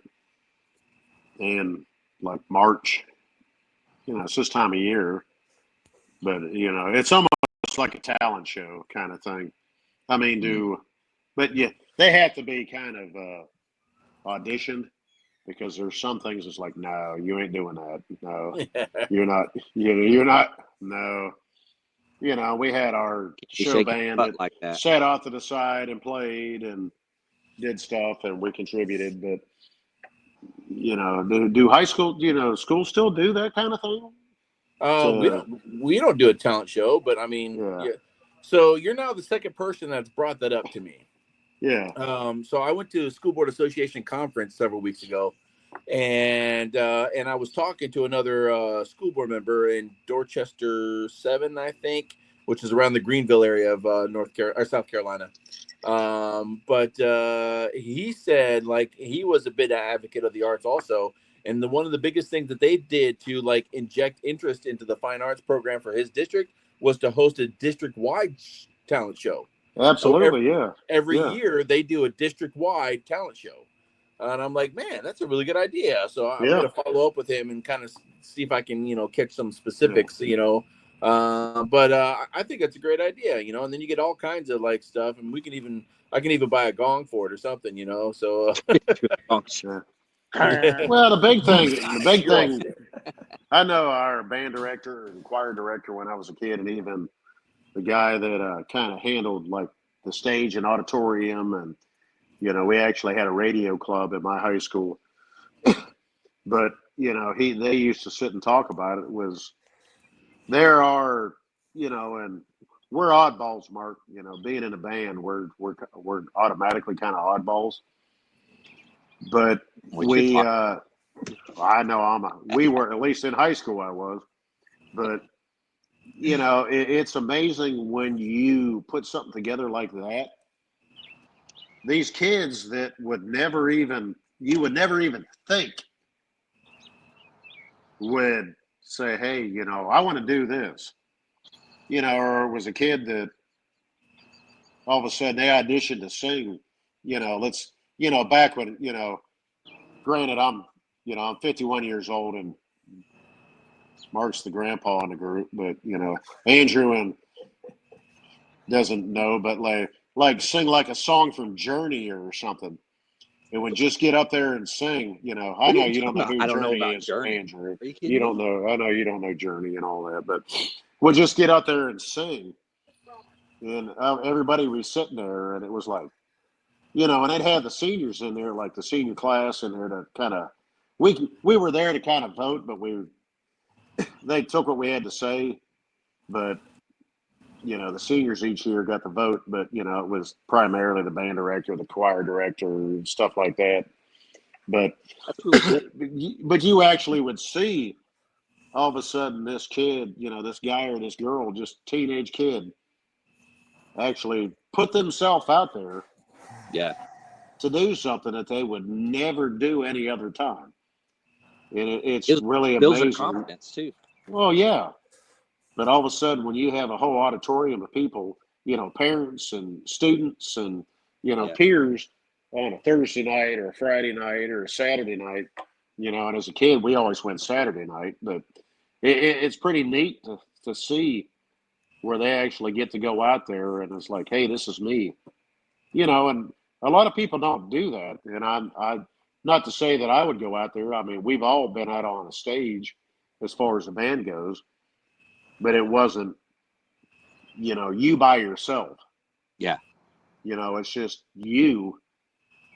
and like March. You know, it's this time of year, but you know, it's almost like a talent show kind of thing. I mean, but yeah, they have to be kind of auditioned because there's some things that's like, no, you ain't doing that. No, you're not. You're not. No. You know, we had our
You
show
shake your
band
butt
that
like that.
sat off to the side and played and did stuff, and we contributed. But you know, do high school, you know, schools still do that kind of thing?
We don't do a talent show, but I mean,
Yeah,
yeah. So you're now the second person that's brought that up to me.
yeah,
So I went to a school board association conference several weeks ago, and I was talking to another school board member in Dorchester 7, I think, which is around the Greenville area of South Carolina. But he said like he was a bit advocate of the arts also, and one of the biggest things that they did to like inject interest into the fine arts program for his district was to host a district-wide talent show. So
absolutely, yeah,
every
yeah,
year they do a district-wide talent show. And I'm like, man, that's a really good idea. So I'm
yeah,
going to follow up with him and kind of see if I can, catch some
yeah.
specifics, But I think that's a great idea, and then you get all kinds of like stuff, and I can even buy a gong for it or something, So
Yeah.
yeah.
Well, the big
You're all
thing,
set.
I know our band director and choir director when I was a kid, and even the guy that kind of handled like the stage and auditorium, and you know, we actually had a radio club at my high school. But you know, they used to sit and talk about it. Was there are you know, and we're oddballs, Mark. You know, being in a band, we're automatically kind of oddballs. But
What you're talking
I know we were at least in high school. I was, but you know, it's amazing when you put something together like that. These kids that you would never even think would say, hey, you know, I want to do this. You know, or it was a kid that all of a sudden they auditioned to sing, back when, granted I'm 51 years old and Mark's the grandpa in the group, but Andrew and doesn't know, but like sing like a song from Journey or something. It would just get up there and sing, I
What are
know
you
you don't
talking
know
about?
who
I don't know
Journey
about
is,
Journey.
Andrew.
Are you
You
kidding
don't
me?
know, I know you don't know Journey and all that, but we'll just get out there and sing. And everybody was sitting there, and it was like, and they'd have the seniors in there, like the senior class in there to kind of, we were there to kind of vote, but they took what we had to say, but the seniors each year got the vote, but it was primarily the band director, the choir director, and stuff like that. But
That's really cool.
but you actually would see all of a sudden this kid, this guy or this girl, just teenage kid, actually put themselves out there
Yeah.
to do something that they would never do any other time. And it's
It
really
builds their
amazing.
confidence too.
Well, yeah. But all of a sudden, when you have a whole auditorium of people, parents and students and,
Yeah.
peers on a Thursday night or a Friday night or a Saturday night, and as a kid, we always went Saturday night, but it's pretty neat to see where they actually get to go out there and it's like, hey, this is me, and a lot of people don't do that. And I not to say that I would go out there. I mean, we've all been out on a stage as far as the band goes, but it wasn't, you by yourself.
Yeah.
It's just you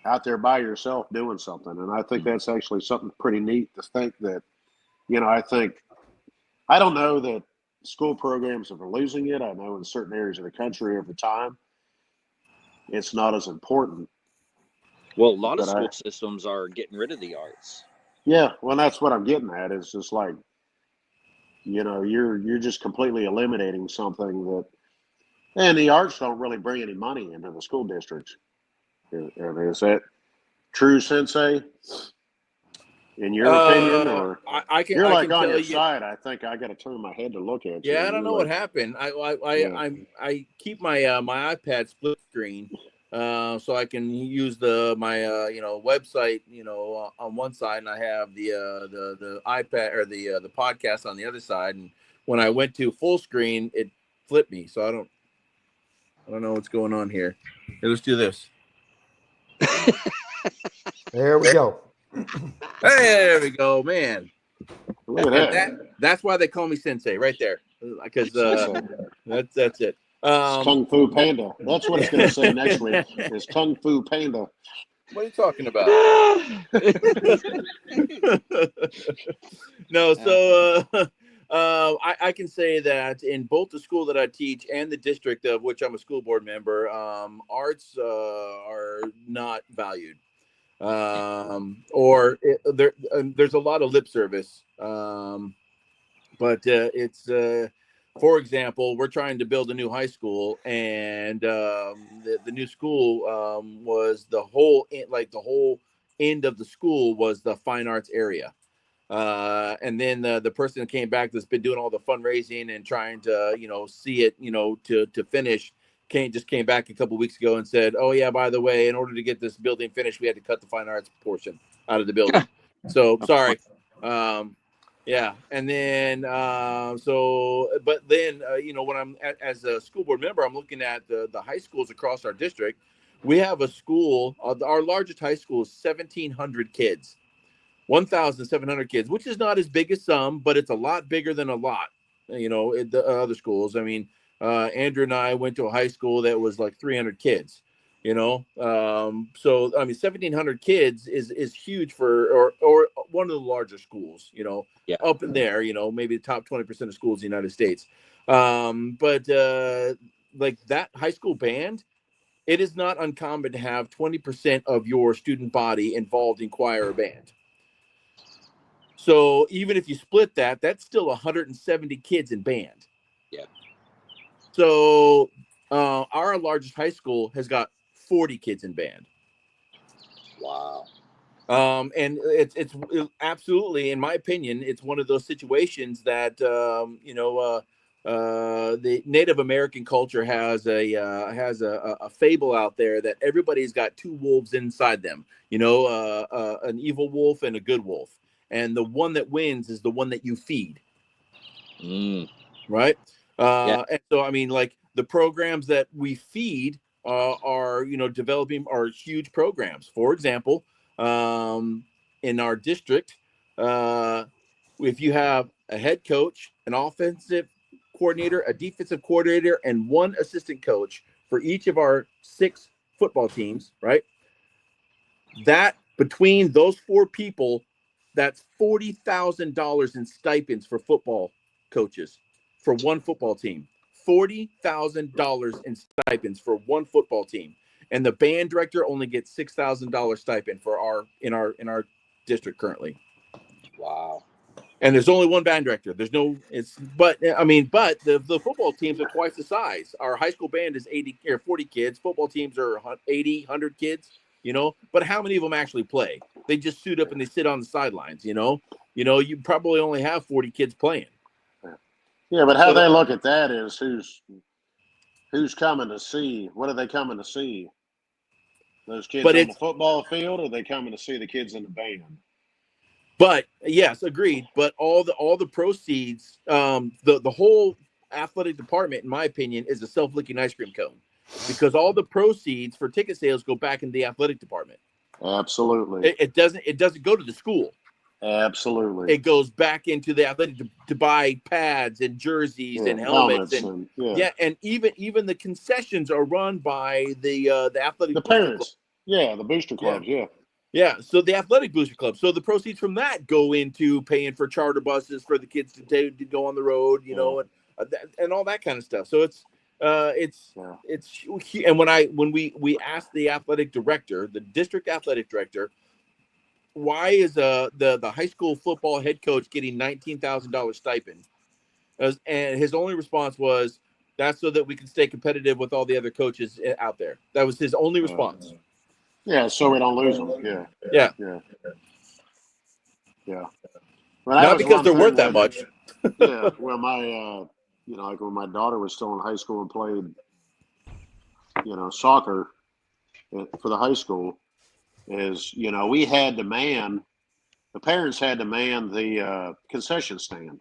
out there by yourself doing something. And I think
Mhm.
that's actually something pretty neat to think that, I don't know that school programs are losing it. I know in certain areas of the country over time, it's not as important.
Well, a lot of
But
school systems are getting rid of the arts.
yeah, well, that's what I'm getting at. Is just like, you're just completely eliminating something that, and the arts don't really bring any money into the school districts. Is that true, Sensei? In your opinion, or
I can
you're
I
like
can
on
tell
your
you.
side? I think I got to turn my head to look at you,
Yeah, I
and
don't
you're
know what
like,
happened.
yeah,
I keep my iPad split screen, so I can use my website on one side, and I have the iPad or the podcast on the other side. And when I went to full screen, it flipped me. So I don't know what's going on here. Hey, let's do this.
There we go.
There we go, man.
look at
And
that.
that's why they call me Sensei right there, because
Sensei.
that's it.
It's Kung Fu Panda. That's what it's going to say next week. Is Kung Fu Panda.
What are you talking about? No, so I can say that in both the school that I teach and the district of which I'm a school board member, arts are not valued. There's a lot of lip service. But it's for example, we're trying to build a new high school, and the new school was the whole end of the school was the fine arts area. And then the person that came back that's been doing all the fundraising and trying to see it to finish came back a couple weeks ago and said, oh yeah, by the way, in order to get this building finished, we had to cut the fine arts portion out of the building. So sorry. Yeah, and then but then when I'm as a school board member, I'm looking at the high schools across our district. We have a school. Our largest high school is 1,700 kids, 1,700 kids, which is not as big as some, but it's a lot bigger than a lot. The other schools. I mean, Andrew and I went to a high school that was like 300 kids. So I mean, 1,700 kids is huge for or one of the larger schools.
Yeah.
Up in there. Maybe the top 20% of schools in the United States. But like that high school band, it is not uncommon to have 20% of your student body involved in choir or band. So even if you split that, that's still 170 kids in band.
Yeah.
So our largest high school has got 40 kids in band.
Wow.
And it's absolutely, in my opinion, it's one of those situations that the Native American culture has a fable out there that everybody's got two wolves inside them. An evil wolf and a good wolf, and the one that wins is the one that you feed. Right.
Yeah.
And so I mean, like the programs that we feed are developing are huge programs. For example, in our district, if you have a head coach, an offensive coordinator, a defensive coordinator, and one assistant coach for each of our 6 football teams, right? That between those 4 people, that's $40,000 in stipends for football coaches for one football team. $40,000 in stipends for one football team, and the band director only gets $6,000 stipend for in our district currently.
Wow.
And there's only one band director. But the football teams are twice the size. Our high school band is 80 or 40 kids. Football teams are 80, 100 kids. But how many of them actually play? They just suit up and they sit on the sidelines. You probably only have 40 kids playing.
Yeah, but how they look at that is who's coming to see. What are they coming to see? Those kids on the football field, or are they coming to see the kids in the band?
But yes, agreed. But all the proceeds, the whole athletic department, in my opinion, is a self-licking ice cream cone, because all the proceeds for ticket sales go back into the athletic department.
Absolutely.
It doesn't go to the school.
Absolutely.
It goes back into the athletic to buy pads and jerseys and helmets and even the concessions are run by the athletic
parents. Yeah, the booster clubs.
Yeah, so the athletic booster club. So the proceeds from that go into paying for charter buses for the kids to go on the road, and all that kind of stuff. So it's and when we asked the athletic director, the district athletic director, why is the high school football head coach getting $19,000 stipend, and his only response was, that's so that we can stay competitive with all the other coaches out there. That was his only response.
Yeah, so we don't lose them. Yeah,
Yeah,
yeah, yeah. Well, that
not
was
because
one
they're
thing
worth that
when,
much.
yeah, well, like when my daughter was still in high school and played, soccer for the high school, is, we had to man, the parents had to man the concession stand.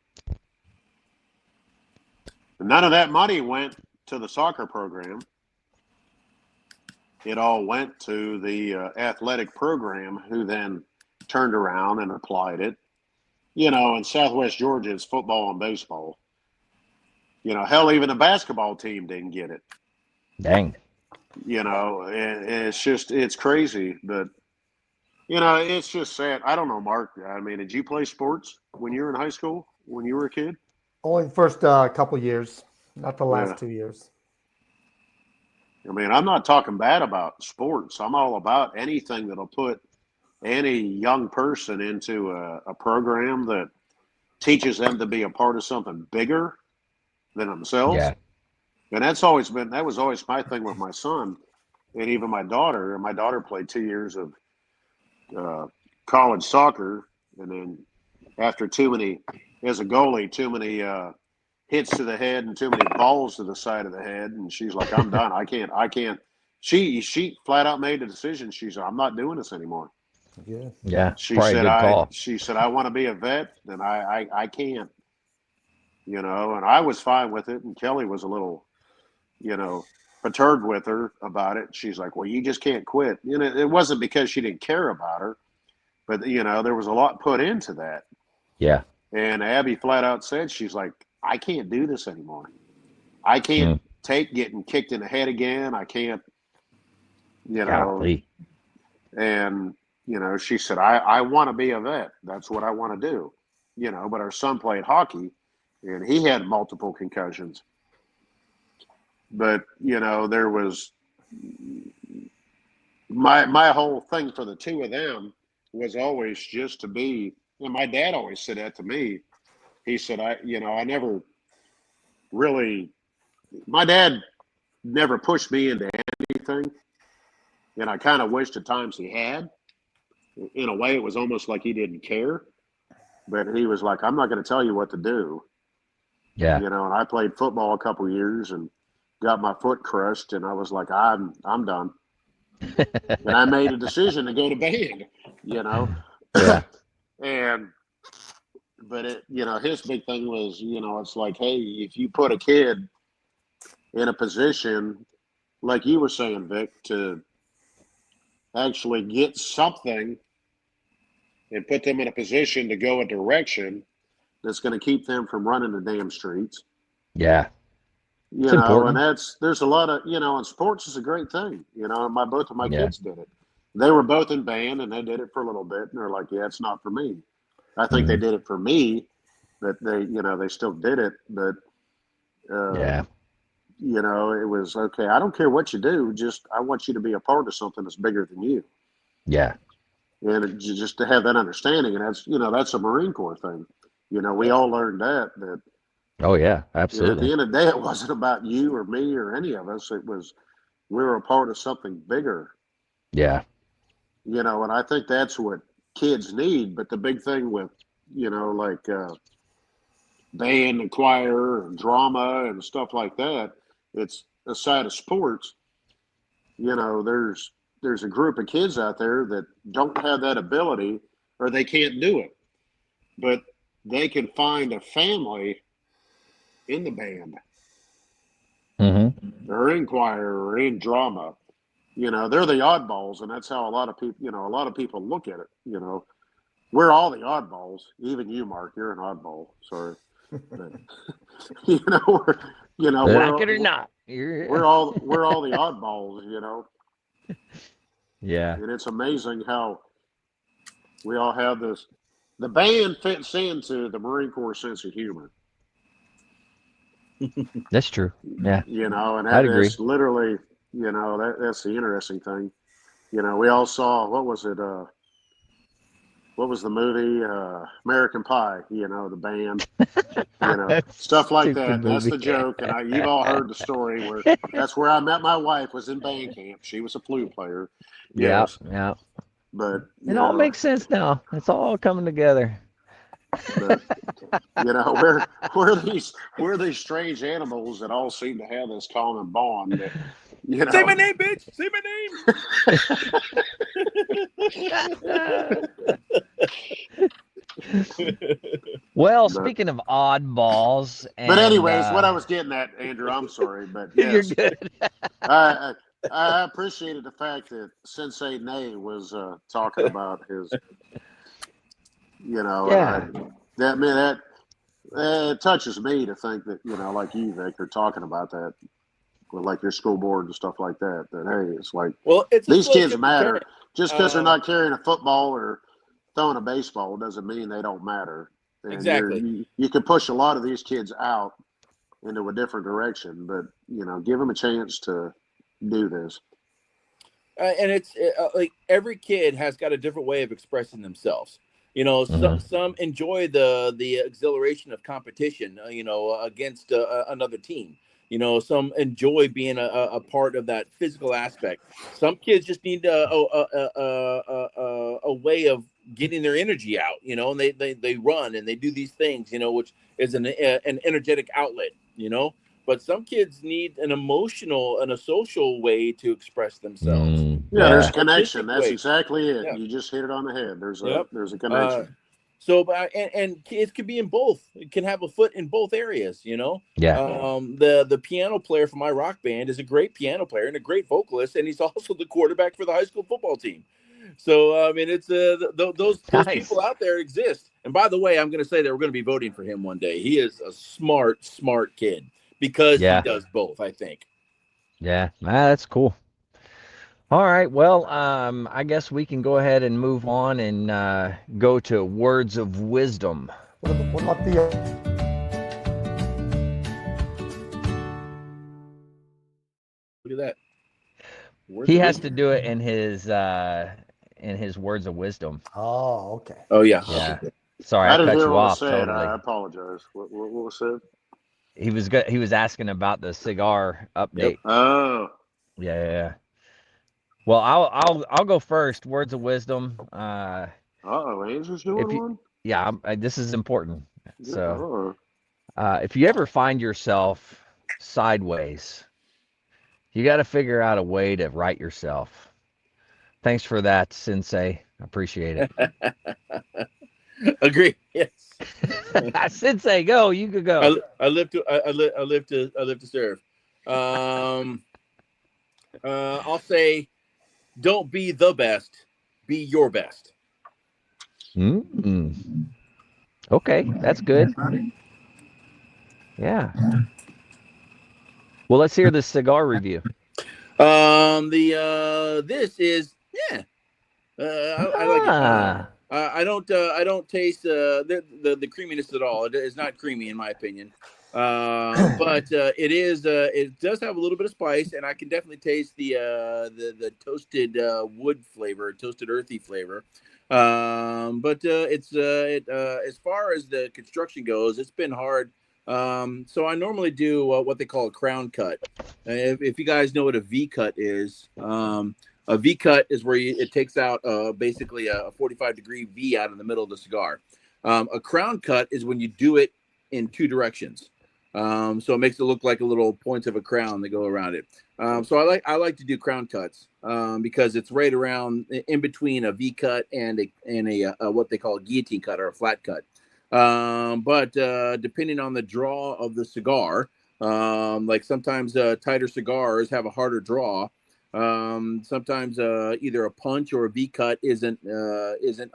And none of that money went to the soccer program. It all went to the athletic program, who then turned around and applied it. In Southwest Georgia, it's football and baseball. Hell, even the basketball team didn't get it.
Dang.
It's crazy. But, it's just sad. I don't know, Mark. I mean, did you play sports when you were in high school, when you were a kid?
Only the first couple years, not the last
Yeah.
2 years.
I mean, I'm not talking bad about sports. I'm all about anything that'll put any young person into a program that teaches them to be a part of something bigger than themselves.
Yeah.
And that was always my thing with my son and even my daughter. And my daughter played 2 years of college soccer. And then after as a goalie, too many hits to the head and too many balls to the side of the head. And she's like, I'm done. I can't. She flat out made the decision. She's like, I'm not doing this anymore.
Yeah.
Yeah.
She
Probably a
said,
good call.
I want to be a vet, and I can't, and I was fine with it. And Kelly was a little, perturbed with her about it. She's like, well, you just can't quit. It wasn't because she didn't care about her, but, there was a lot put into that.
Yeah.
And Abby flat out said, she's like, I can't do this anymore. I can't take getting kicked in the head again. I can't,
Golly.
and, she said, I want to be a vet. That's what I want to do, but our son played hockey and he had multiple concussions. But, there was my whole thing for the two of them was always just to be, and my dad always said that to me. He said, I never really, my dad never pushed me into anything. And I kind of wished at times he had. In a way, it was almost like he didn't care. But he was like, I'm not going to tell you what to do.
Yeah.
And I played football a couple of years and got my foot crushed. And I was like, I'm done. And I made a decision to go to band,
Yeah.
But his big thing was, it's like, hey, if you put a kid in a position, like you were saying, Vic, to actually get something and put them in a position to go a direction that's going to keep them from running the damn streets.
Yeah. It's
And
important.
there's a lot of, and sports is a great thing. Both of my
Yeah.
kids did it. They were both in band and they did it for a little bit. And they're like, yeah, it's not for me. I think they did it for me, but they still did it. But,
Yeah.
it was okay. I don't care what you do. Just, I want you to be a part of something that's bigger than you.
Yeah.
And just to have that understanding. And that's a Marine Corps thing. We all learned that.
Oh yeah.
At the
Absolutely.
end of the day, it wasn't about you or me or any of us. It was, we were a part of something bigger,
Yeah.
and I think that's what kids need. But the big thing with, like band and choir and drama and stuff like that, it's a side of sports. There's a group of kids out there that don't have that ability or they can't do it, but they can find a family in the band or in choir or in drama. They're the oddballs, and that's how a lot of people look at it. We're all the oddballs. Even you, Mark, you're an oddball. Sorry, but, we're,
Like it or not.
we're all the oddballs.
Yeah.
And it's amazing how we all have this. The band fits into the Marine Corps sense of humor.
That's true. Yeah.
And
I'd agree.
that's literally, that's the interesting thing. We all saw, what was it? what was the movie? American Pie. You know, the band. You know, stuff like that. And that's the joke. And you've all heard the story where that's where I met my wife, was in band camp. She was a flute player. Yes.
Yeah.
But
It all makes sense now. It's all coming together.
But you know, we're these strange animals that all seem to have this common bond. That, you know,
say my name, bitch. Say my name.
Well, speaking of oddballs,
but anyways, what I was getting at, Andrew, I'm sorry, but yes,
you're good.
I appreciated the fact that Sensei Nay was talking about his, you know, that it touches me to think that, you know, like you, Vic, are talking about that with like your school board and stuff like that. That hey, it's like,
well,
these kids matter.
parent.
Just because they're not carrying a football or throwing a baseball doesn't mean they don't matter. And
Exactly.
you can push a lot of these kids out into a different direction, but you know, give them a chance to do this.
And it's like every kid has got a different way of expressing themselves. You know, some enjoy the exhilaration of competition. You know, against another team. You know, some enjoy being a part of that physical aspect. Some kids just need a way of getting their energy out. You know, and they run and they do these things. You know, which is an energetic outlet. You know. But some kids need an emotional and a social way to express themselves.
Yeah, there's a connection. That's exactly it.
Yeah.
You just hit it on the head. There's a connection.
And kids can be in both. It can have a foot in both areas. You know.
Yeah.
The piano player for my rock band is a great piano player and a great vocalist, and he's also the quarterback for the high school football team. So I mean, it's those people out there exist. And by the way, I'm going to say that we're going to be voting for him one day. He is a smart kid. Because he does both, I think.
Yeah, that's cool. All right, well, I guess we can go ahead and move on and go to words of wisdom.
What about the?
Look at that.
He has to do it in his words of wisdom.
Oh, okay.
Oh yeah.
Yeah.
Okay.
Sorry, I cut you off.
Totally. I apologize. What was said?
He was asking about the cigar update.
Yep. Oh.
Yeah. Well, I'll go first. Words of wisdom.
Andrew's doing one.
Yeah, this is important. So, if you ever find yourself sideways, you got to figure out a way to right yourself. Thanks for that, Sensei. I appreciate it.
Agree. Yes.
Sensei, go. You could go.
I live to serve. I'll say, don't be the best. Be your best.
Okay, that's good. Yeah. Well, let's hear the cigar review.
This is I like it. I don't taste the creaminess at all. It's not creamy in my opinion. But it does have a little bit of spice, and I can definitely taste the toasted wood flavor, toasted earthy flavor. But it's as far as the construction goes, it's been hard. So I normally do what they call a crown cut. If you guys know what a V cut is, a V cut is where it takes out basically a 45-degree V out in the middle of the cigar. A crown cut is when you do it in two directions. So it makes it look like a little points of a crown that go around it. So I like to do crown cuts because it's right around in between a V cut and a what they call a guillotine cut or a flat cut. But depending on the draw of the cigar, like sometimes tighter cigars have a harder draw. Sometimes either a punch or a V cut isn't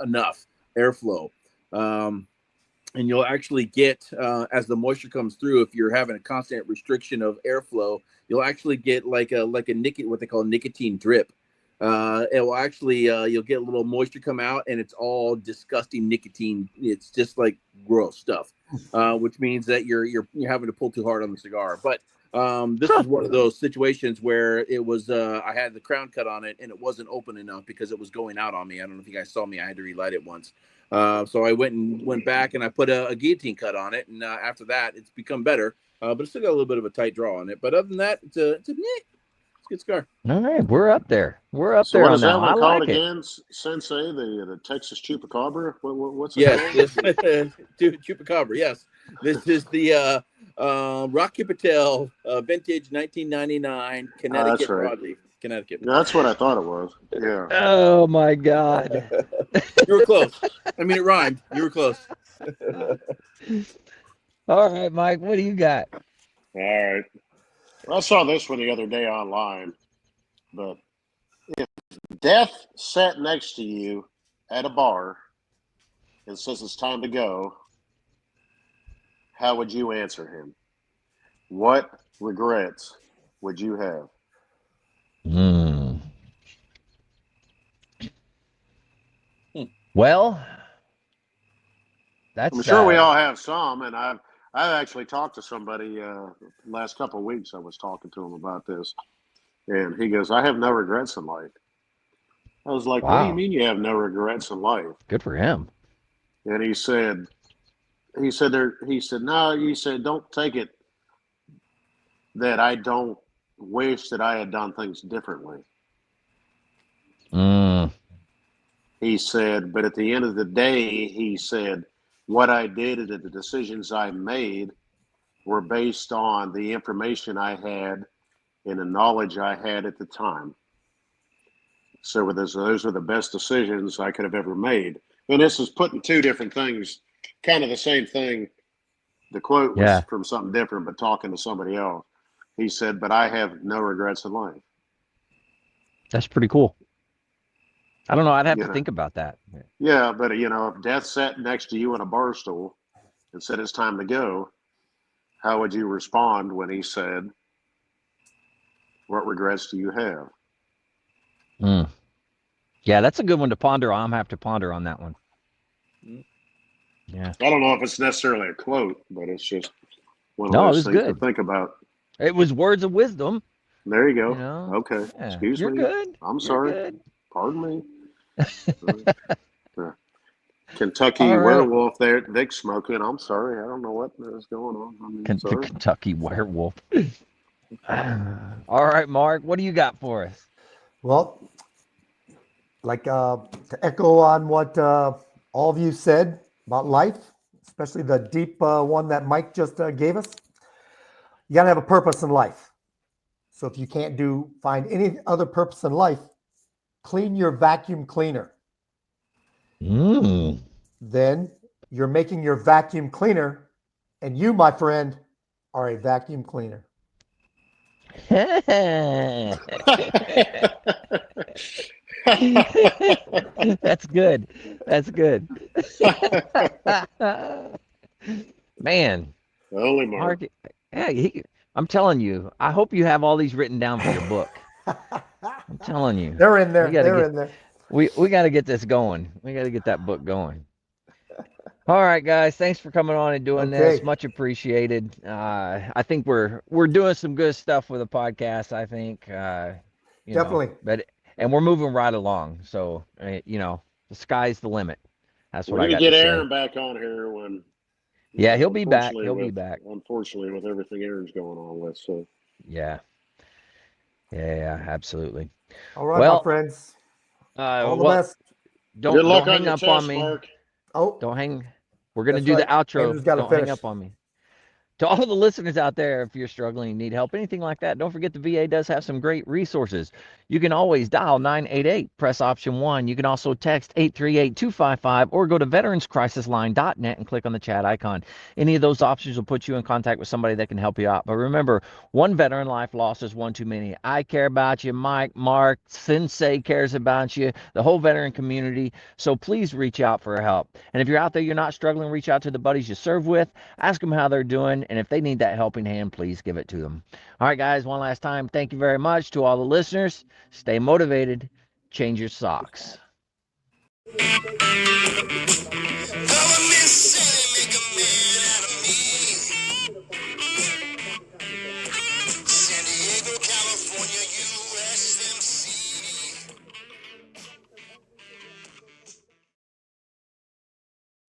enough airflow. And you'll actually get as the moisture comes through, if you're having a constant restriction of airflow, you'll actually get like a what they call nicotine drip. It will actually you'll get a little moisture come out, and it's all disgusting nicotine. It's just like gross stuff, which means that you're having to pull too hard on the cigar. But This is one of those situations where it was I had the crown cut on it and it wasn't open enough because it was going out on me. I don't know if you guys saw me. I had to relight it once. So I went back and I put a guillotine cut on it, and after that, it's become better. But it's still got a little bit of a tight draw on it. But other than that, it's a good scar.
All right, we're up there. We're up
So
there
what
on
is
that
that
one.
one
I
called
like it.
again, Sensei? The Texas Chupacabra? What's it
Yes,
called?
Chupacabra. Yes, this is the Rocky Patel vintage 1999 Connecticut
That's right.
broadleaf. Connecticut.
Yeah, that's what I thought it was. Yeah.
Oh my God.
You were close. I mean, it rhymed. You were close.
All right, Mike, what do you got?
All right. Well, I saw this one the other day online, but if death sat next to you at a bar and says it's time to go, how would you answer him? What regrets would you have?
Well, that's
I'm sure we all have some, and I've actually talked to somebody last couple of weeks. I was talking to him about this, and he goes, "I have no regrets in life." I was like, "What do you
wow.
mean you have no regrets in life?"
Good for him.
And he said, no, he said, don't take it that I don't wish that I had done things differently. He said, but at the end of the day, he said, what I did and the decisions I made were based on the information I had and the knowledge I had at the time. So those were the best decisions I could have ever made. And this is putting two different things, kind of the same thing. The quote was from something different, but talking to somebody else. He said, but I have no regrets in life.
That's pretty cool. I don't know. I'd have to think about that.
Yeah, but, if death sat next to you in a bar stool and said it's time to go, how would you respond when he said, what regrets do you have?
Yeah, that's a good one to ponder. I'm going to have to ponder on that one. Yeah.
I don't know if it's necessarily a quote, but it's just one of those things to think about.
It was words of wisdom.
There you go. Okay. Yeah. Excuse me.
Good.
I'm sorry. Good. Pardon me. Kentucky werewolf there at Vic smoking. I'm sorry. I don't know what is going on.
The Kentucky werewolf. All right, Mark, what do you got for us?
Well, to echo on what all of you said about life, especially the deep one that Mike just gave us, you got to have a purpose in life. So if you can't find any other purpose in life, clean your vacuum cleaner. Then you're making your vacuum cleaner, and you, my friend, are a vacuum cleaner.
That's good. That's good. Man.
Holy Mark.
Yeah, I'm telling you, I hope you have all these written down for your book. I'm telling you.
They're in there. They're in there.
We got to get this going. We got to get that book going. All right, guys. Thanks for coming on and doing this. Much appreciated. I think we're doing some good stuff with the podcast. I think.
Definitely.
And we're moving right along. So the sky's the limit. That's what I got to say.
We're gonna get Aaron back on here when.
Yeah, he'll be back. He'll be back.
Unfortunately, with everything Aaron's going on with, so.
Yeah. Yeah, absolutely.
All right, my friends. All the best.
Don't hang up on me.
Mark.
Oh,
don't hang. We're gonna do the outro. Don't hang up on me. To all the listeners out there, if you're struggling, need help, anything like that, don't forget the VA does have some great resources. You can always dial 988, press option 1. You can also text 838-255 or go to veteranscrisisline.net and click on the chat icon. Any of those options will put you in contact with somebody that can help you out. But remember, one veteran life lost is one too many. I care about you. Mike, Mark, Sensei cares about you, the whole veteran community. So please reach out for help. And if you're out there, you're not struggling, reach out to the buddies you serve with, ask them how they're doing. And if they need that helping hand, please give it to them. All right, guys, one last time, thank you very much to all the listeners. Stay motivated. Change your socks.